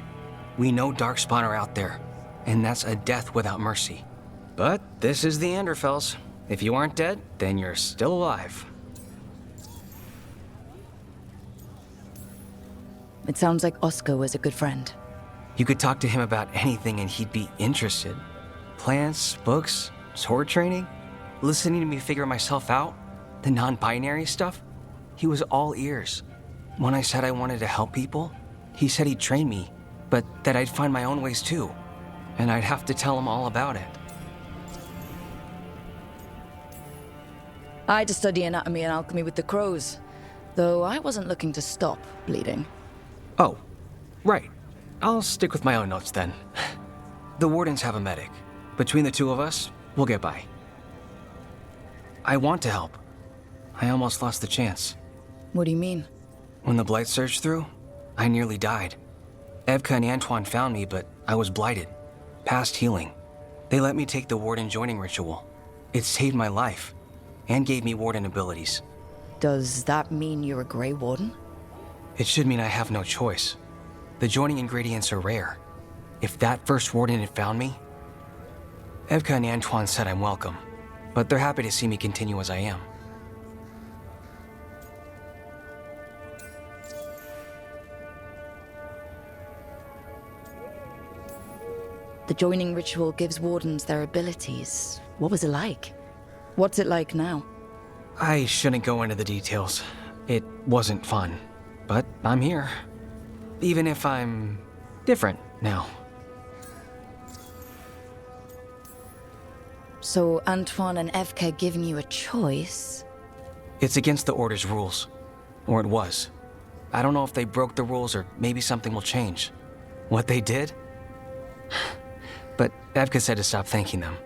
We know Darkspawn are out there, and that's a death without mercy. But this is the Anderfells. If you aren't dead, then you're still alive. It sounds like Oscar was a good friend. You could talk to him about anything and he'd be interested. Plants, books, sword training, listening to me figure myself out, the non-binary stuff. He was all ears. When I said I wanted to help people, he said he'd train me, but that I'd find my own ways too. And I'd have to tell him all about it. I had to study anatomy and alchemy with the crows, though I wasn't looking to stop bleeding. Oh, right. I'll stick with my own notes then. The wardens have a medic. Between the two of us, we'll get by. I want to help. I almost lost the chance. What do you mean? When the blight surged through, I nearly died. Evka and Antoine found me, but I was blighted. Past healing. They let me take the warden joining ritual. It saved my life, and gave me warden abilities. Does that mean you're a Grey Warden? It should mean I have no choice. The joining ingredients are rare. If that first warden had found me... Evka and Antoine said I'm welcome, but they're happy to see me continue as I am. The joining ritual gives wardens their abilities. What was it like? What's it like now? I shouldn't go into the details. It wasn't fun, but I'm here. Even if I'm different now. So Antoine and Evka giving you a choice? It's against the Order's rules. Or it was. I don't know if they broke the rules or maybe something will change. What they did? But Evka said to stop thanking them.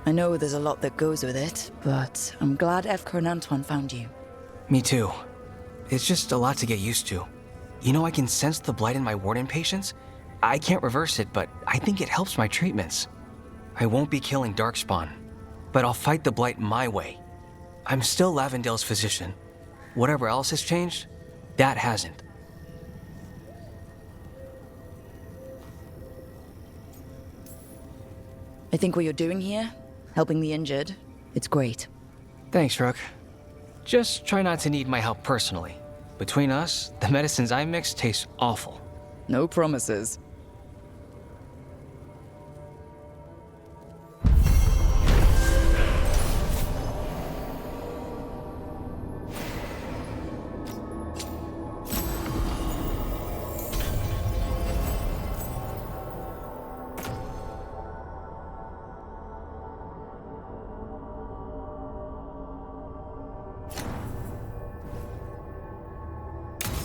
I know there's a lot that goes with it, but I'm glad Evka and Antoine found you. Me too. It's just a lot to get used to. You know, I can sense the blight in my warden patients. I can't reverse it, but I think it helps my treatments. I won't be killing Darkspawn, but I'll fight the blight my way. I'm still Lavendale's physician. Whatever else has changed, that hasn't. I think what you're doing here, helping the injured, it's great. Thanks, Rook. Just try not to need my help personally. Between us, the medicines I mix taste awful. No promises.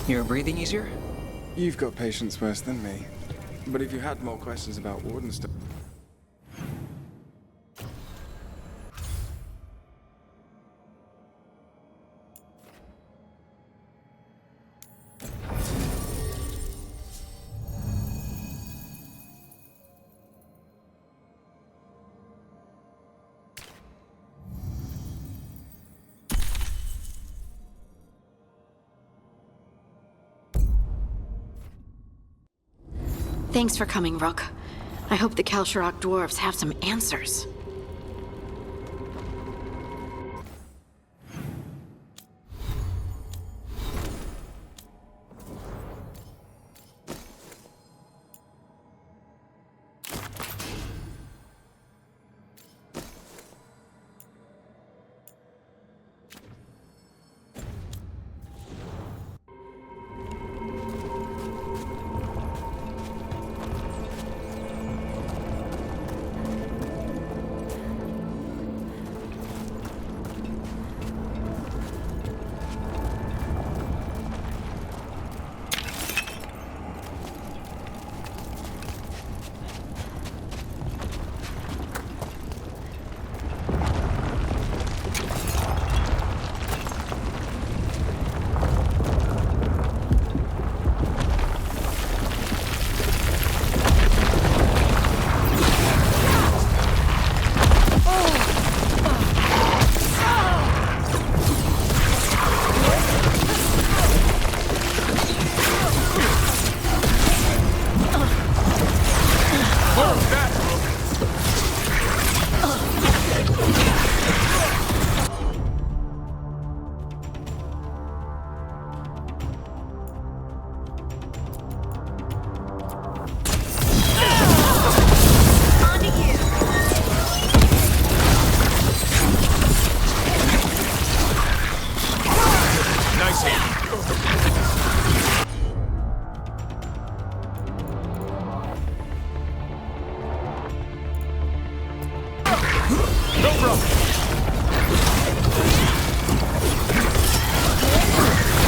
You're breathing easier? You've got patients worse than me. But if you had more questions about warden stuff... Thanks for coming, Rook. I hope the Kalsharok dwarves have some answers.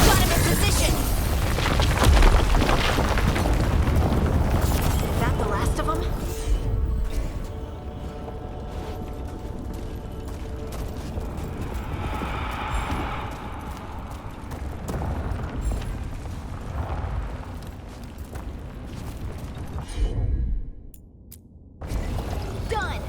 Got him in position! Is that the last of them? Done!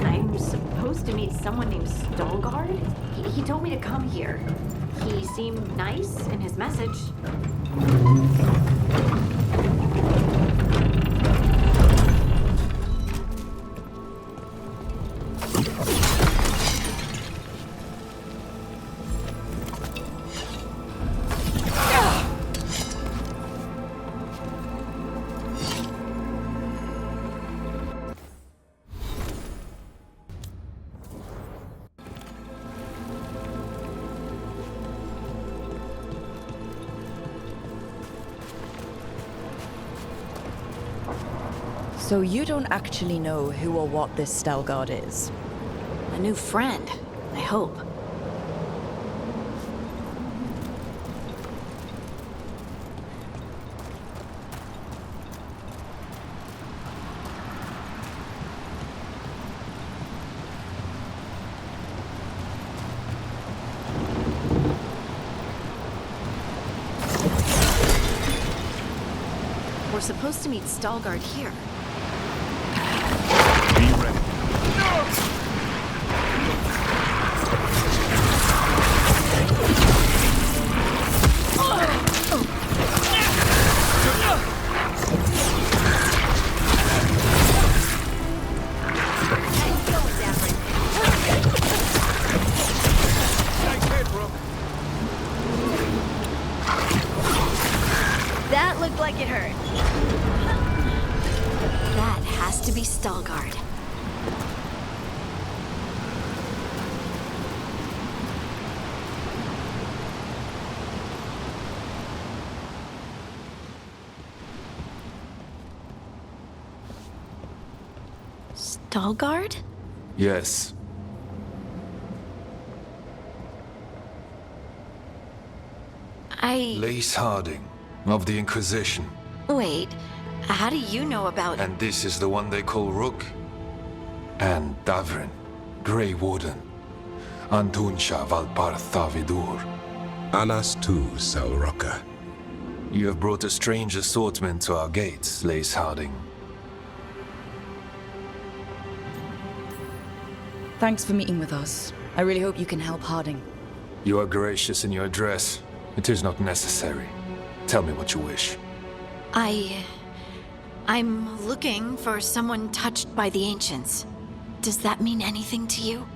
I'm supposed to meet someone named Veilguard? He told me to come here. He seemed nice in his message. So you don't actually know who or what this Veilguard is? A new friend, I hope. We're supposed to meet Veilguard here. Be ready. That looked like it hurt. That has to be Veilguard. Veilguard? Yes. Lace Harding, of the Inquisition. Wait, how do you know about... And this is the one they call Rook? And Davrin, Grey Warden. Antunsha Valpartha Vidur. Anas tu, Salroka. You have brought a strange assortment to our gates, Lace Harding. Thanks for meeting with us. I really hope you can help Harding. You are gracious in your address. It is not necessary. Tell me what you wish. I'm looking for someone touched by the ancients. Does that mean anything to you?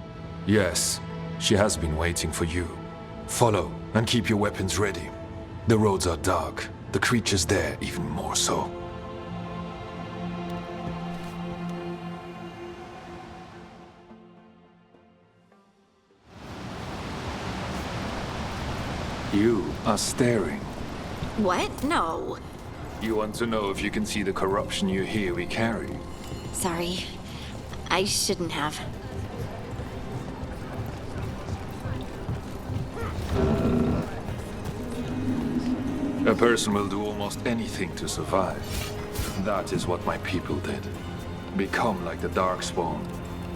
Yes, she has been waiting for you. Follow, and keep your weapons ready. The roads are dark, the creatures there even more so. You are staring. What? No. You want to know if you can see the corruption you hear we carry? Sorry. I shouldn't have. A person will do almost anything to survive. That is what my people did. Become like the Darkspawn,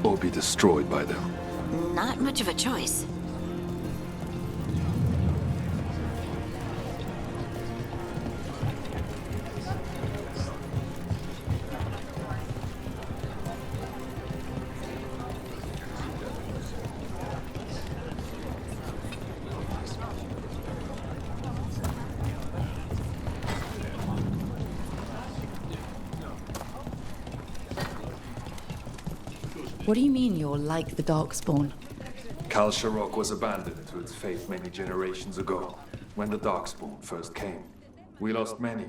or be destroyed by them. Not much of a choice. What do you mean you're like the Darkspawn? Kal Sharok was abandoned to its fate many generations ago, when the Darkspawn first came. We lost many,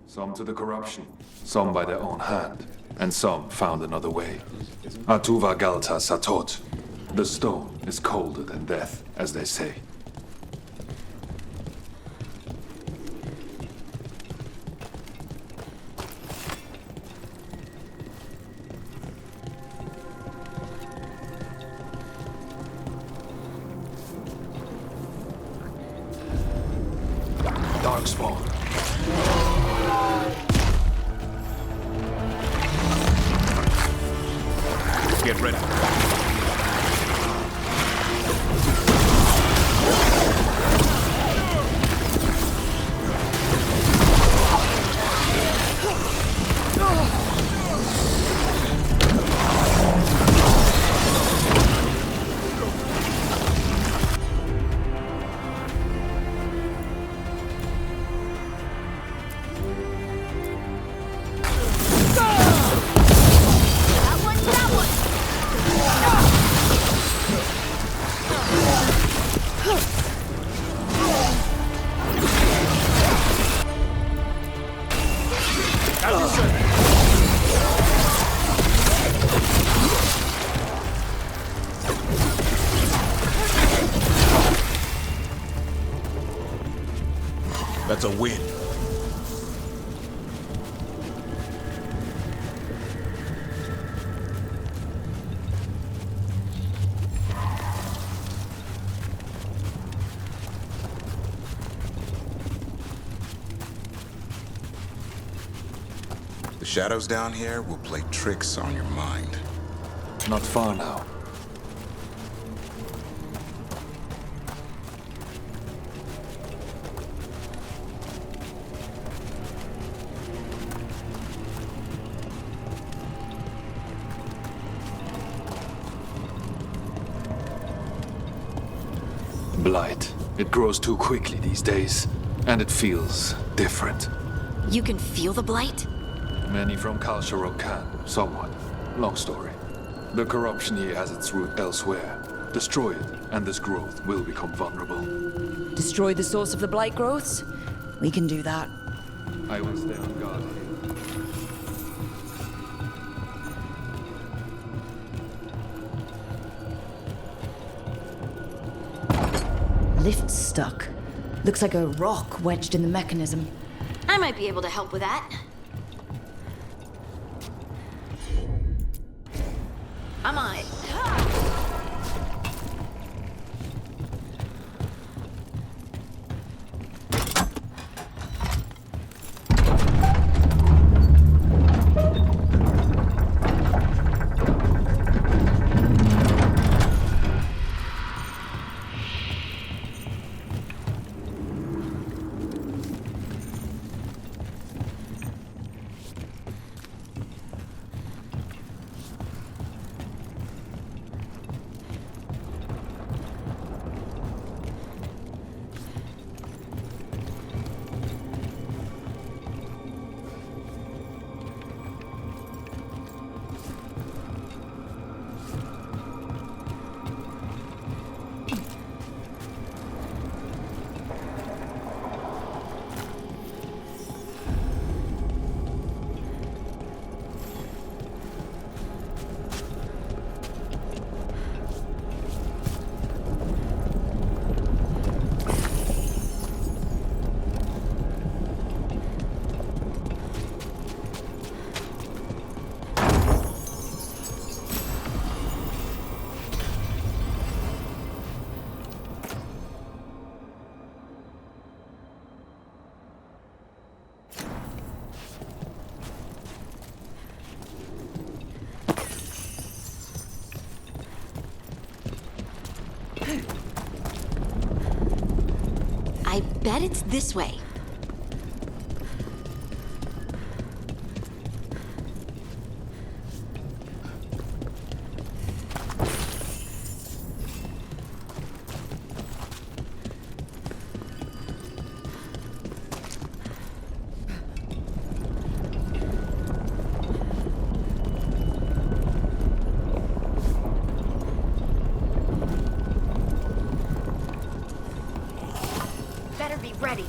Some to the corruption, some by their own hand, and some found another way. Atuva Galta Satot. The stone is colder than death, as they say. Darkspawn. Get ready. That's a win. The shadows down here will play tricks on your mind. Not far now. Blight. It grows too quickly these days, and it feels different. You can feel the blight? Many from Kalsharok can, somewhat. Long story. The corruption here has its root elsewhere. Destroy it, and this growth will become vulnerable. Destroy the source of the blight growths? We can do that. I will stay on guard here. Lift's stuck. Looks like a rock wedged in the mechanism. I might be able to help with that. I'm on it. I bet it's this way. Better be ready.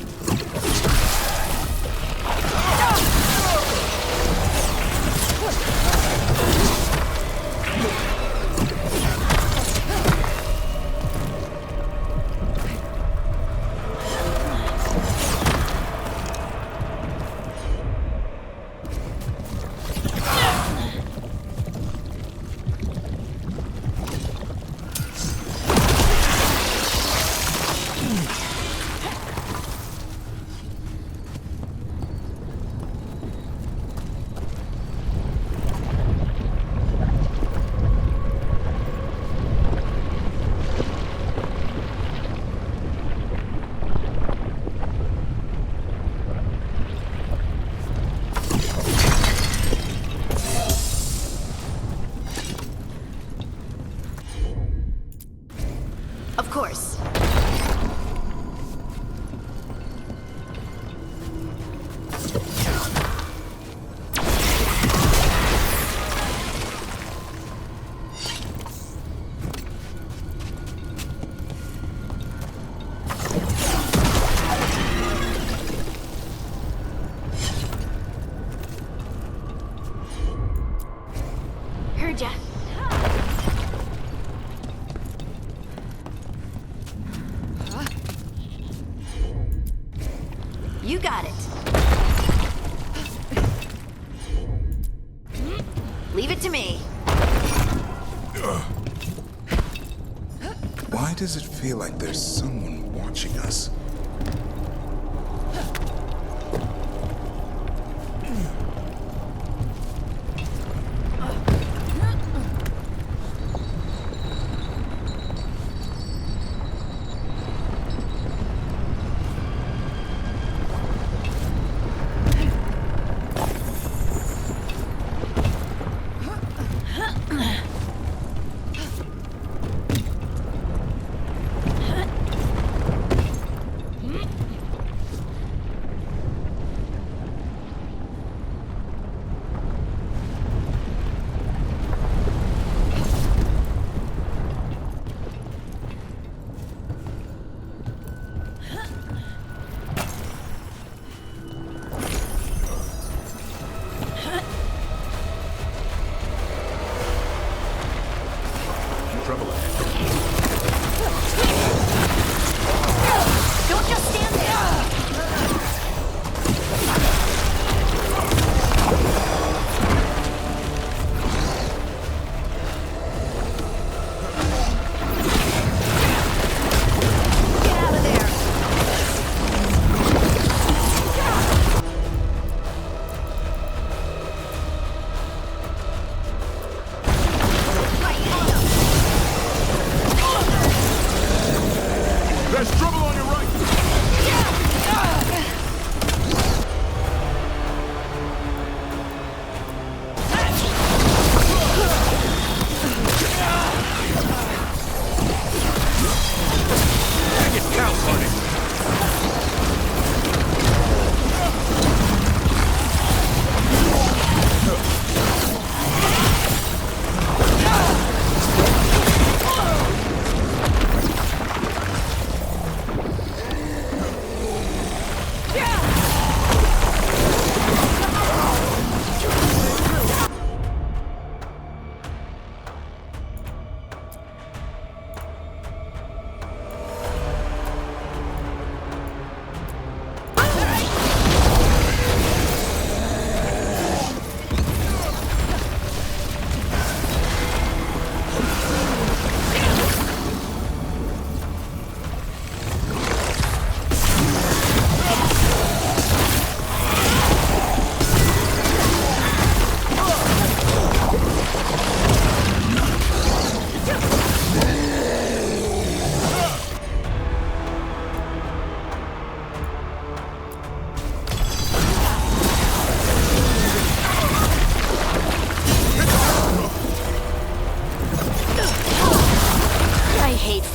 Heard ya. You got it. Leave it to me. Why does it feel like there's someone watching us? Don't just stand there. Get out of there. There's trouble on your right! Take it down, buddy!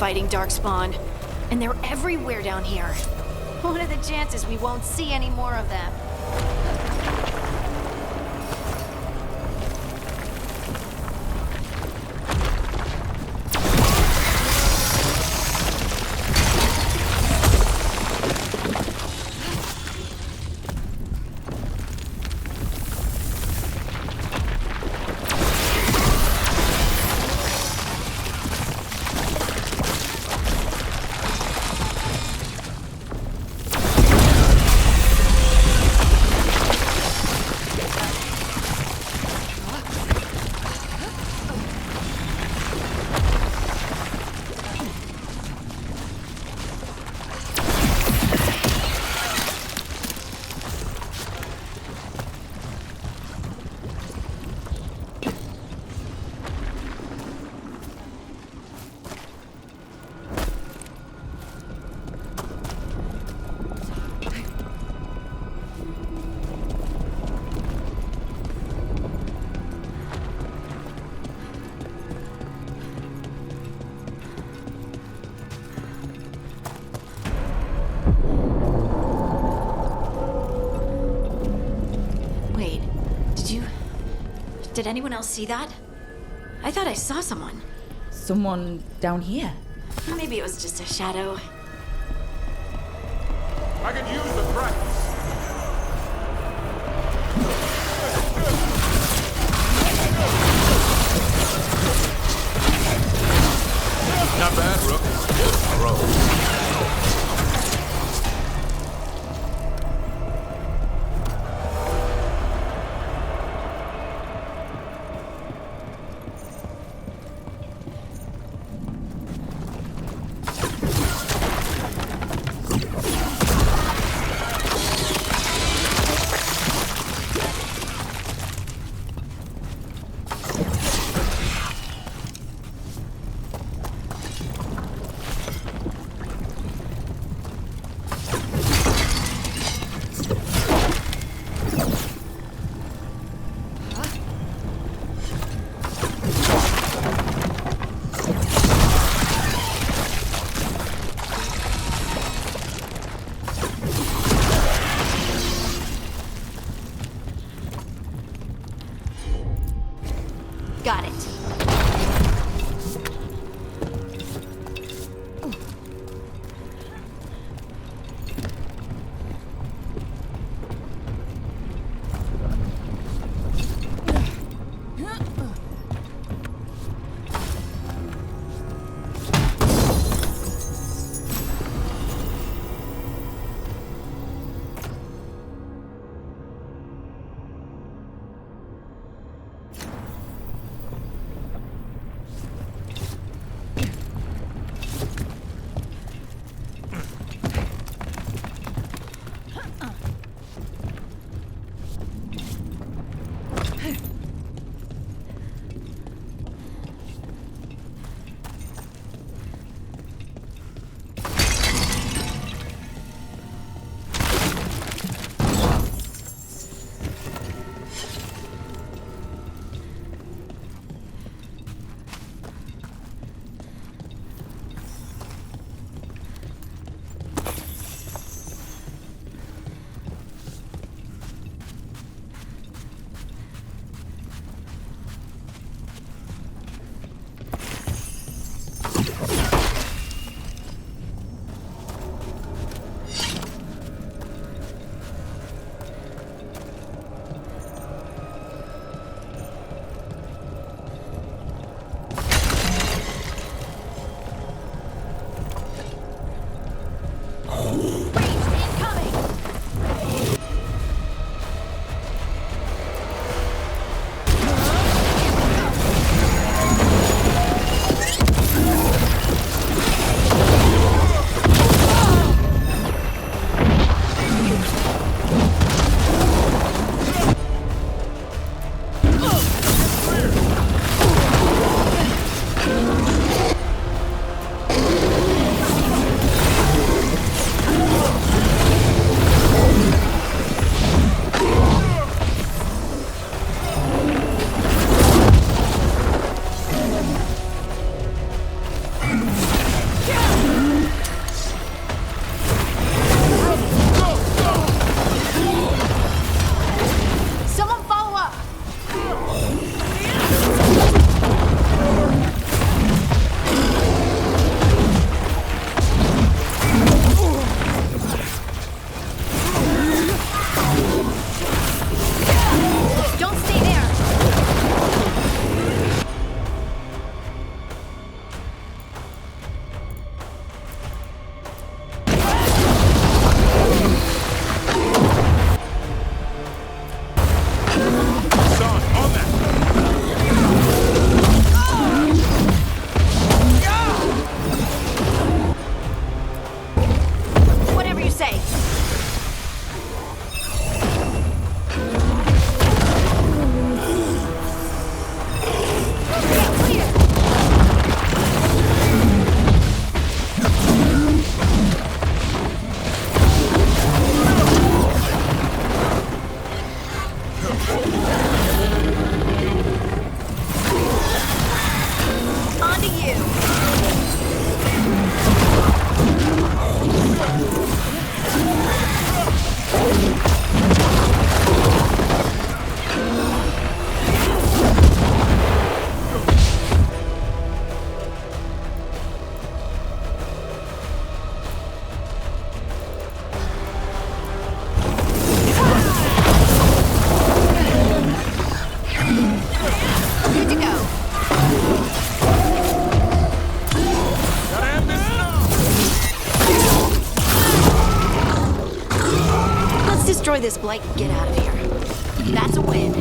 Fighting Darkspawn, and they're everywhere down here. What are the chances we won't see any more of them? Did anyone else see that? I thought I saw someone. Someone down here? Maybe it was just a shadow. I could use the practice. Not bad, Rook. Throw. Got it. this blight can get out of here. That's a win.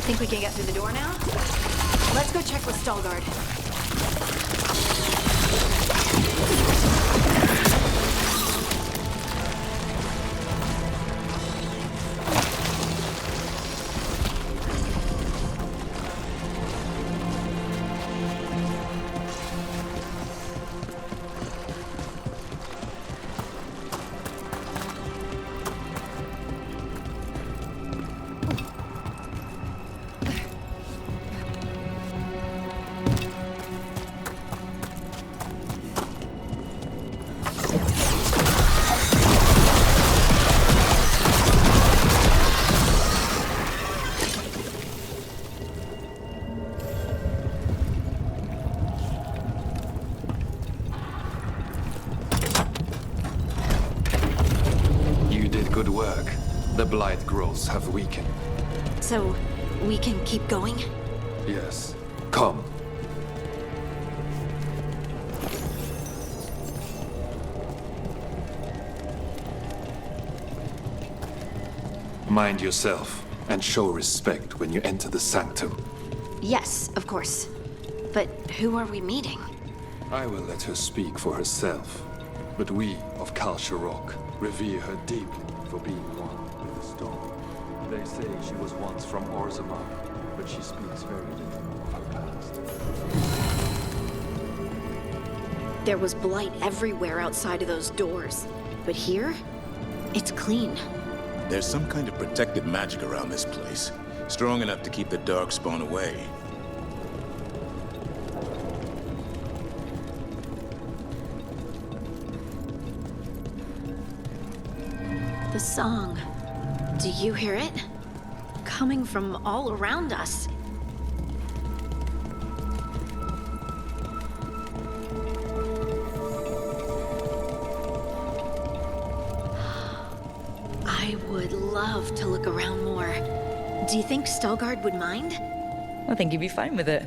Think we can get through the door now? Let's go check with Stalgard. Good work. The blight growths have weakened. So, we can keep going? Yes. Come. Mind yourself, and show respect when you enter the sanctum. Yes, of course. But who are we meeting? I will let her speak for herself. But we of Kalsharok revere her deeply for being one with the storm. They say she was once from Orzamar, but she speaks very little of her past. There was blight everywhere outside of those doors. But here, it's clean. There's some kind of protected magic around this place, strong enough to keep the darkspawn away. The song. Do you hear it? Coming from all around us. I would love to look around more. Do you think Stalgard would mind? I think he'd be fine with it.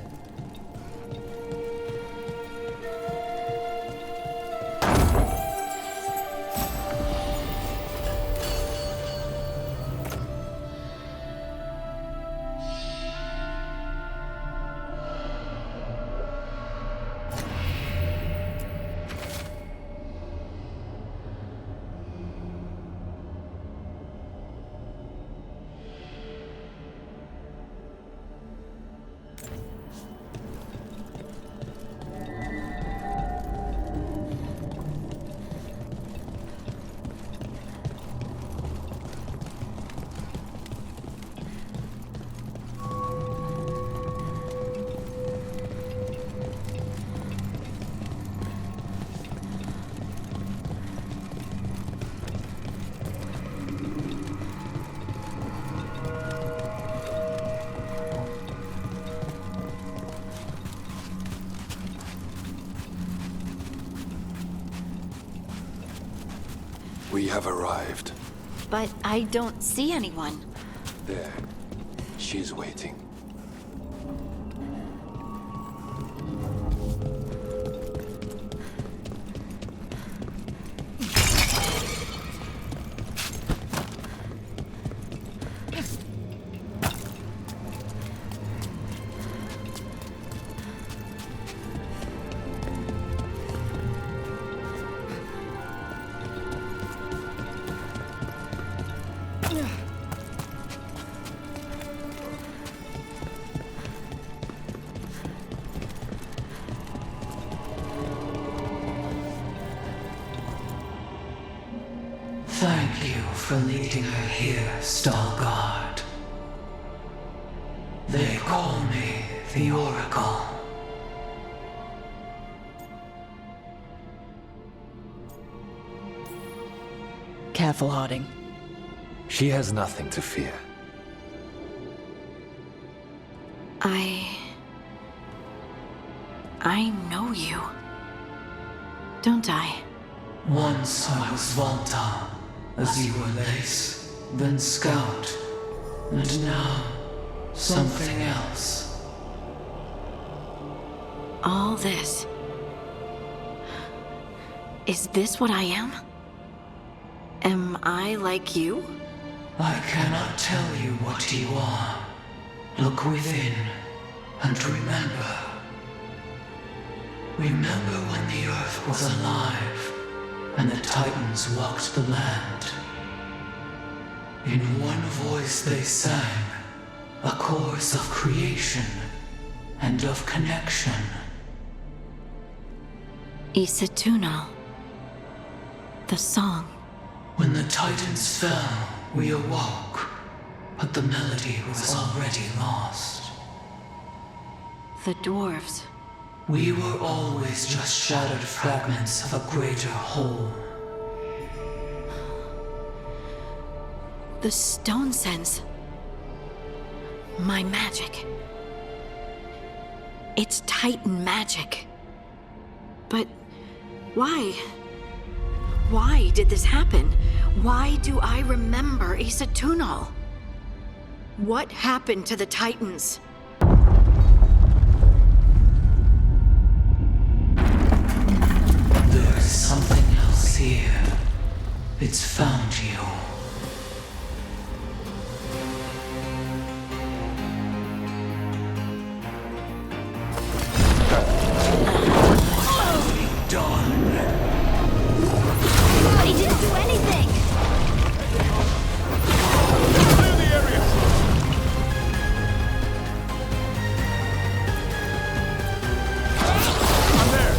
We have arrived. But I don't see anyone. There. She's waiting. Thank you for leading her here, Stalguard. They call me the Oracle. Careful, Harding. She has nothing to fear. I know you. Don't I? Once I was Volta, as you were Lace, then Scout, and now something else. All this. Is this what I am? Am I like you? I cannot tell you what you are. Look within and remember. Remember when the Earth was alive and the Titans walked the land. In one voice they sang a chorus of creation and of connection. Isatunal. The song. When the Titans fell, we awoke, but the melody was already lost. The dwarves. We were always just shattered fragments of a greater whole. The stone sense. My magic. It's Titan magic. But why? Why did this happen? Why do I remember Isatunal? What happened to the Titans? There's something else here. It's found you. He didn't do anything! Clear the area! I'm there!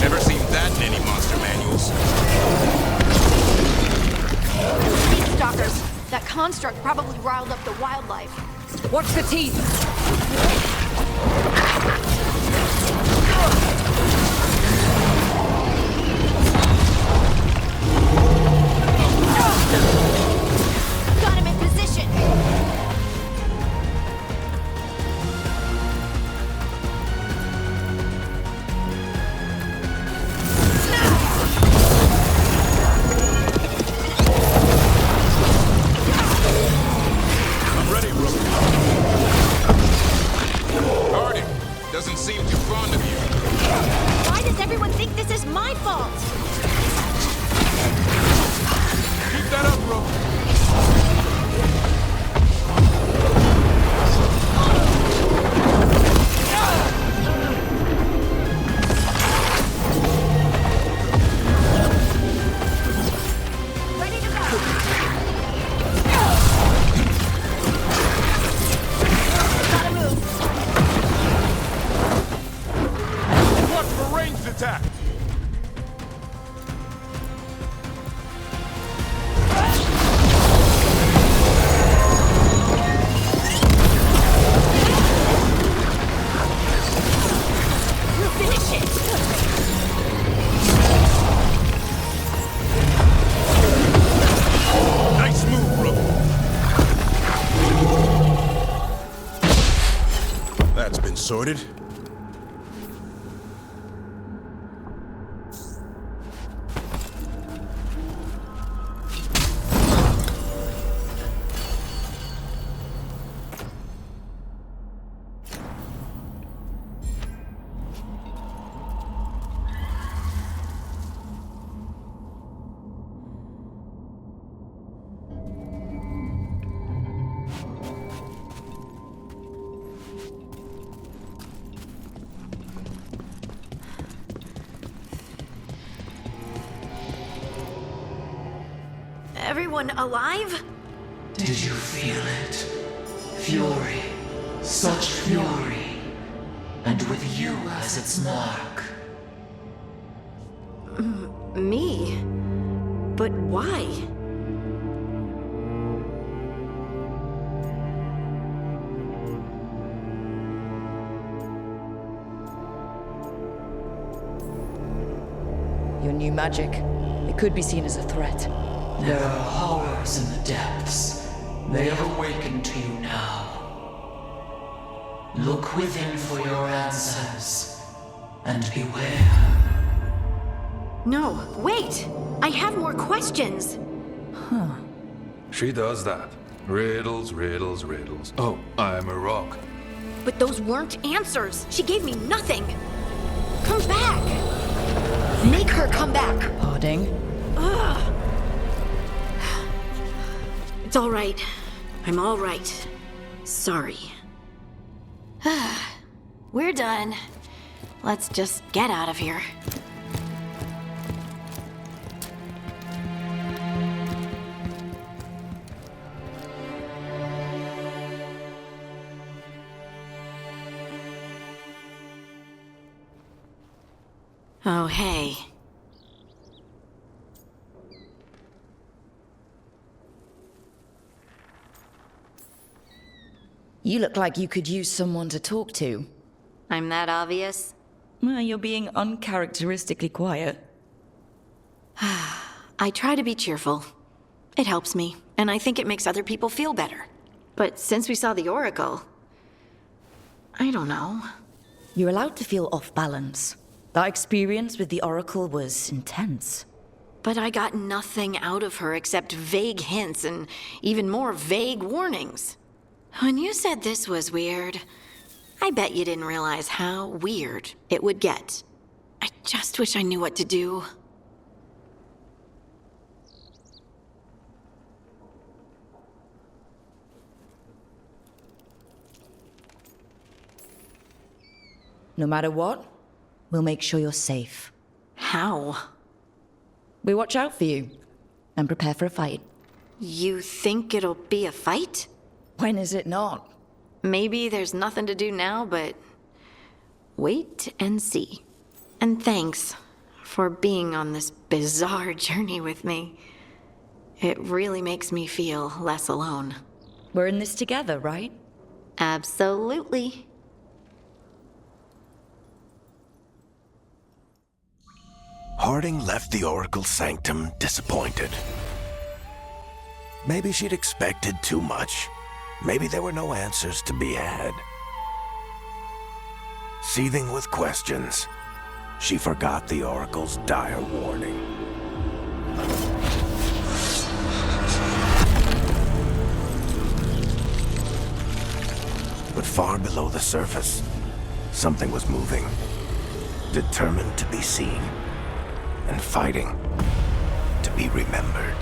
Never seen that in any monster manuals. Speed stalkers. That construct probably riled up the wildlife. Watch the teeth! Got him in position! I'm ready, Rook. Harding, doesn't seem too fond of you. Why does everyone think this is my fault? Keep that up, Rook. Ready to go! Gotta move! Watch for ranged attack! We'll finish it! Nice move, Rook. That's been sorted. Everyone alive? Did you feel it? Fury. Such fury. And with you as its mark. Me? But why? Your new magic. It could be seen as a threat. There are horrors in the depths. They have awakened to you now. Look within for your answers, and beware. No, wait! I have more questions! Huh. She does that. Riddles, riddles, riddles. Oh, I'm a rock. But those weren't answers! She gave me nothing! Come back! Make her come back! Harding? Ugh. It's all right. I'm all right. Sorry. We're done. Let's just get out of here. Oh, hey. You look like you could use someone to talk to. I'm that obvious? Well, you're being uncharacteristically quiet. I try to be cheerful. It helps me, and I think it makes other people feel better. But since we saw the Oracle, I don't know. You're allowed to feel off balance. That experience with the Oracle was intense. But I got nothing out of her except vague hints and even more vague warnings. When you said this was weird, I bet you didn't realize how weird it would get. I just wish I knew what to do. No matter what, we'll make sure you're safe. How? We watch out for you and prepare for a fight. You think it'll be a fight? When is it not? Maybe there's nothing to do now, but wait and see. And thanks for being on this bizarre journey with me. It really makes me feel less alone. We're in this together, right? Absolutely. Harding left the Oracle Sanctum disappointed. Maybe she'd expected too much. Maybe there were no answers to be had. Seething with questions, she forgot the Oracle's dire warning. But far below the surface, something was moving, determined to be seen, and fighting to be remembered.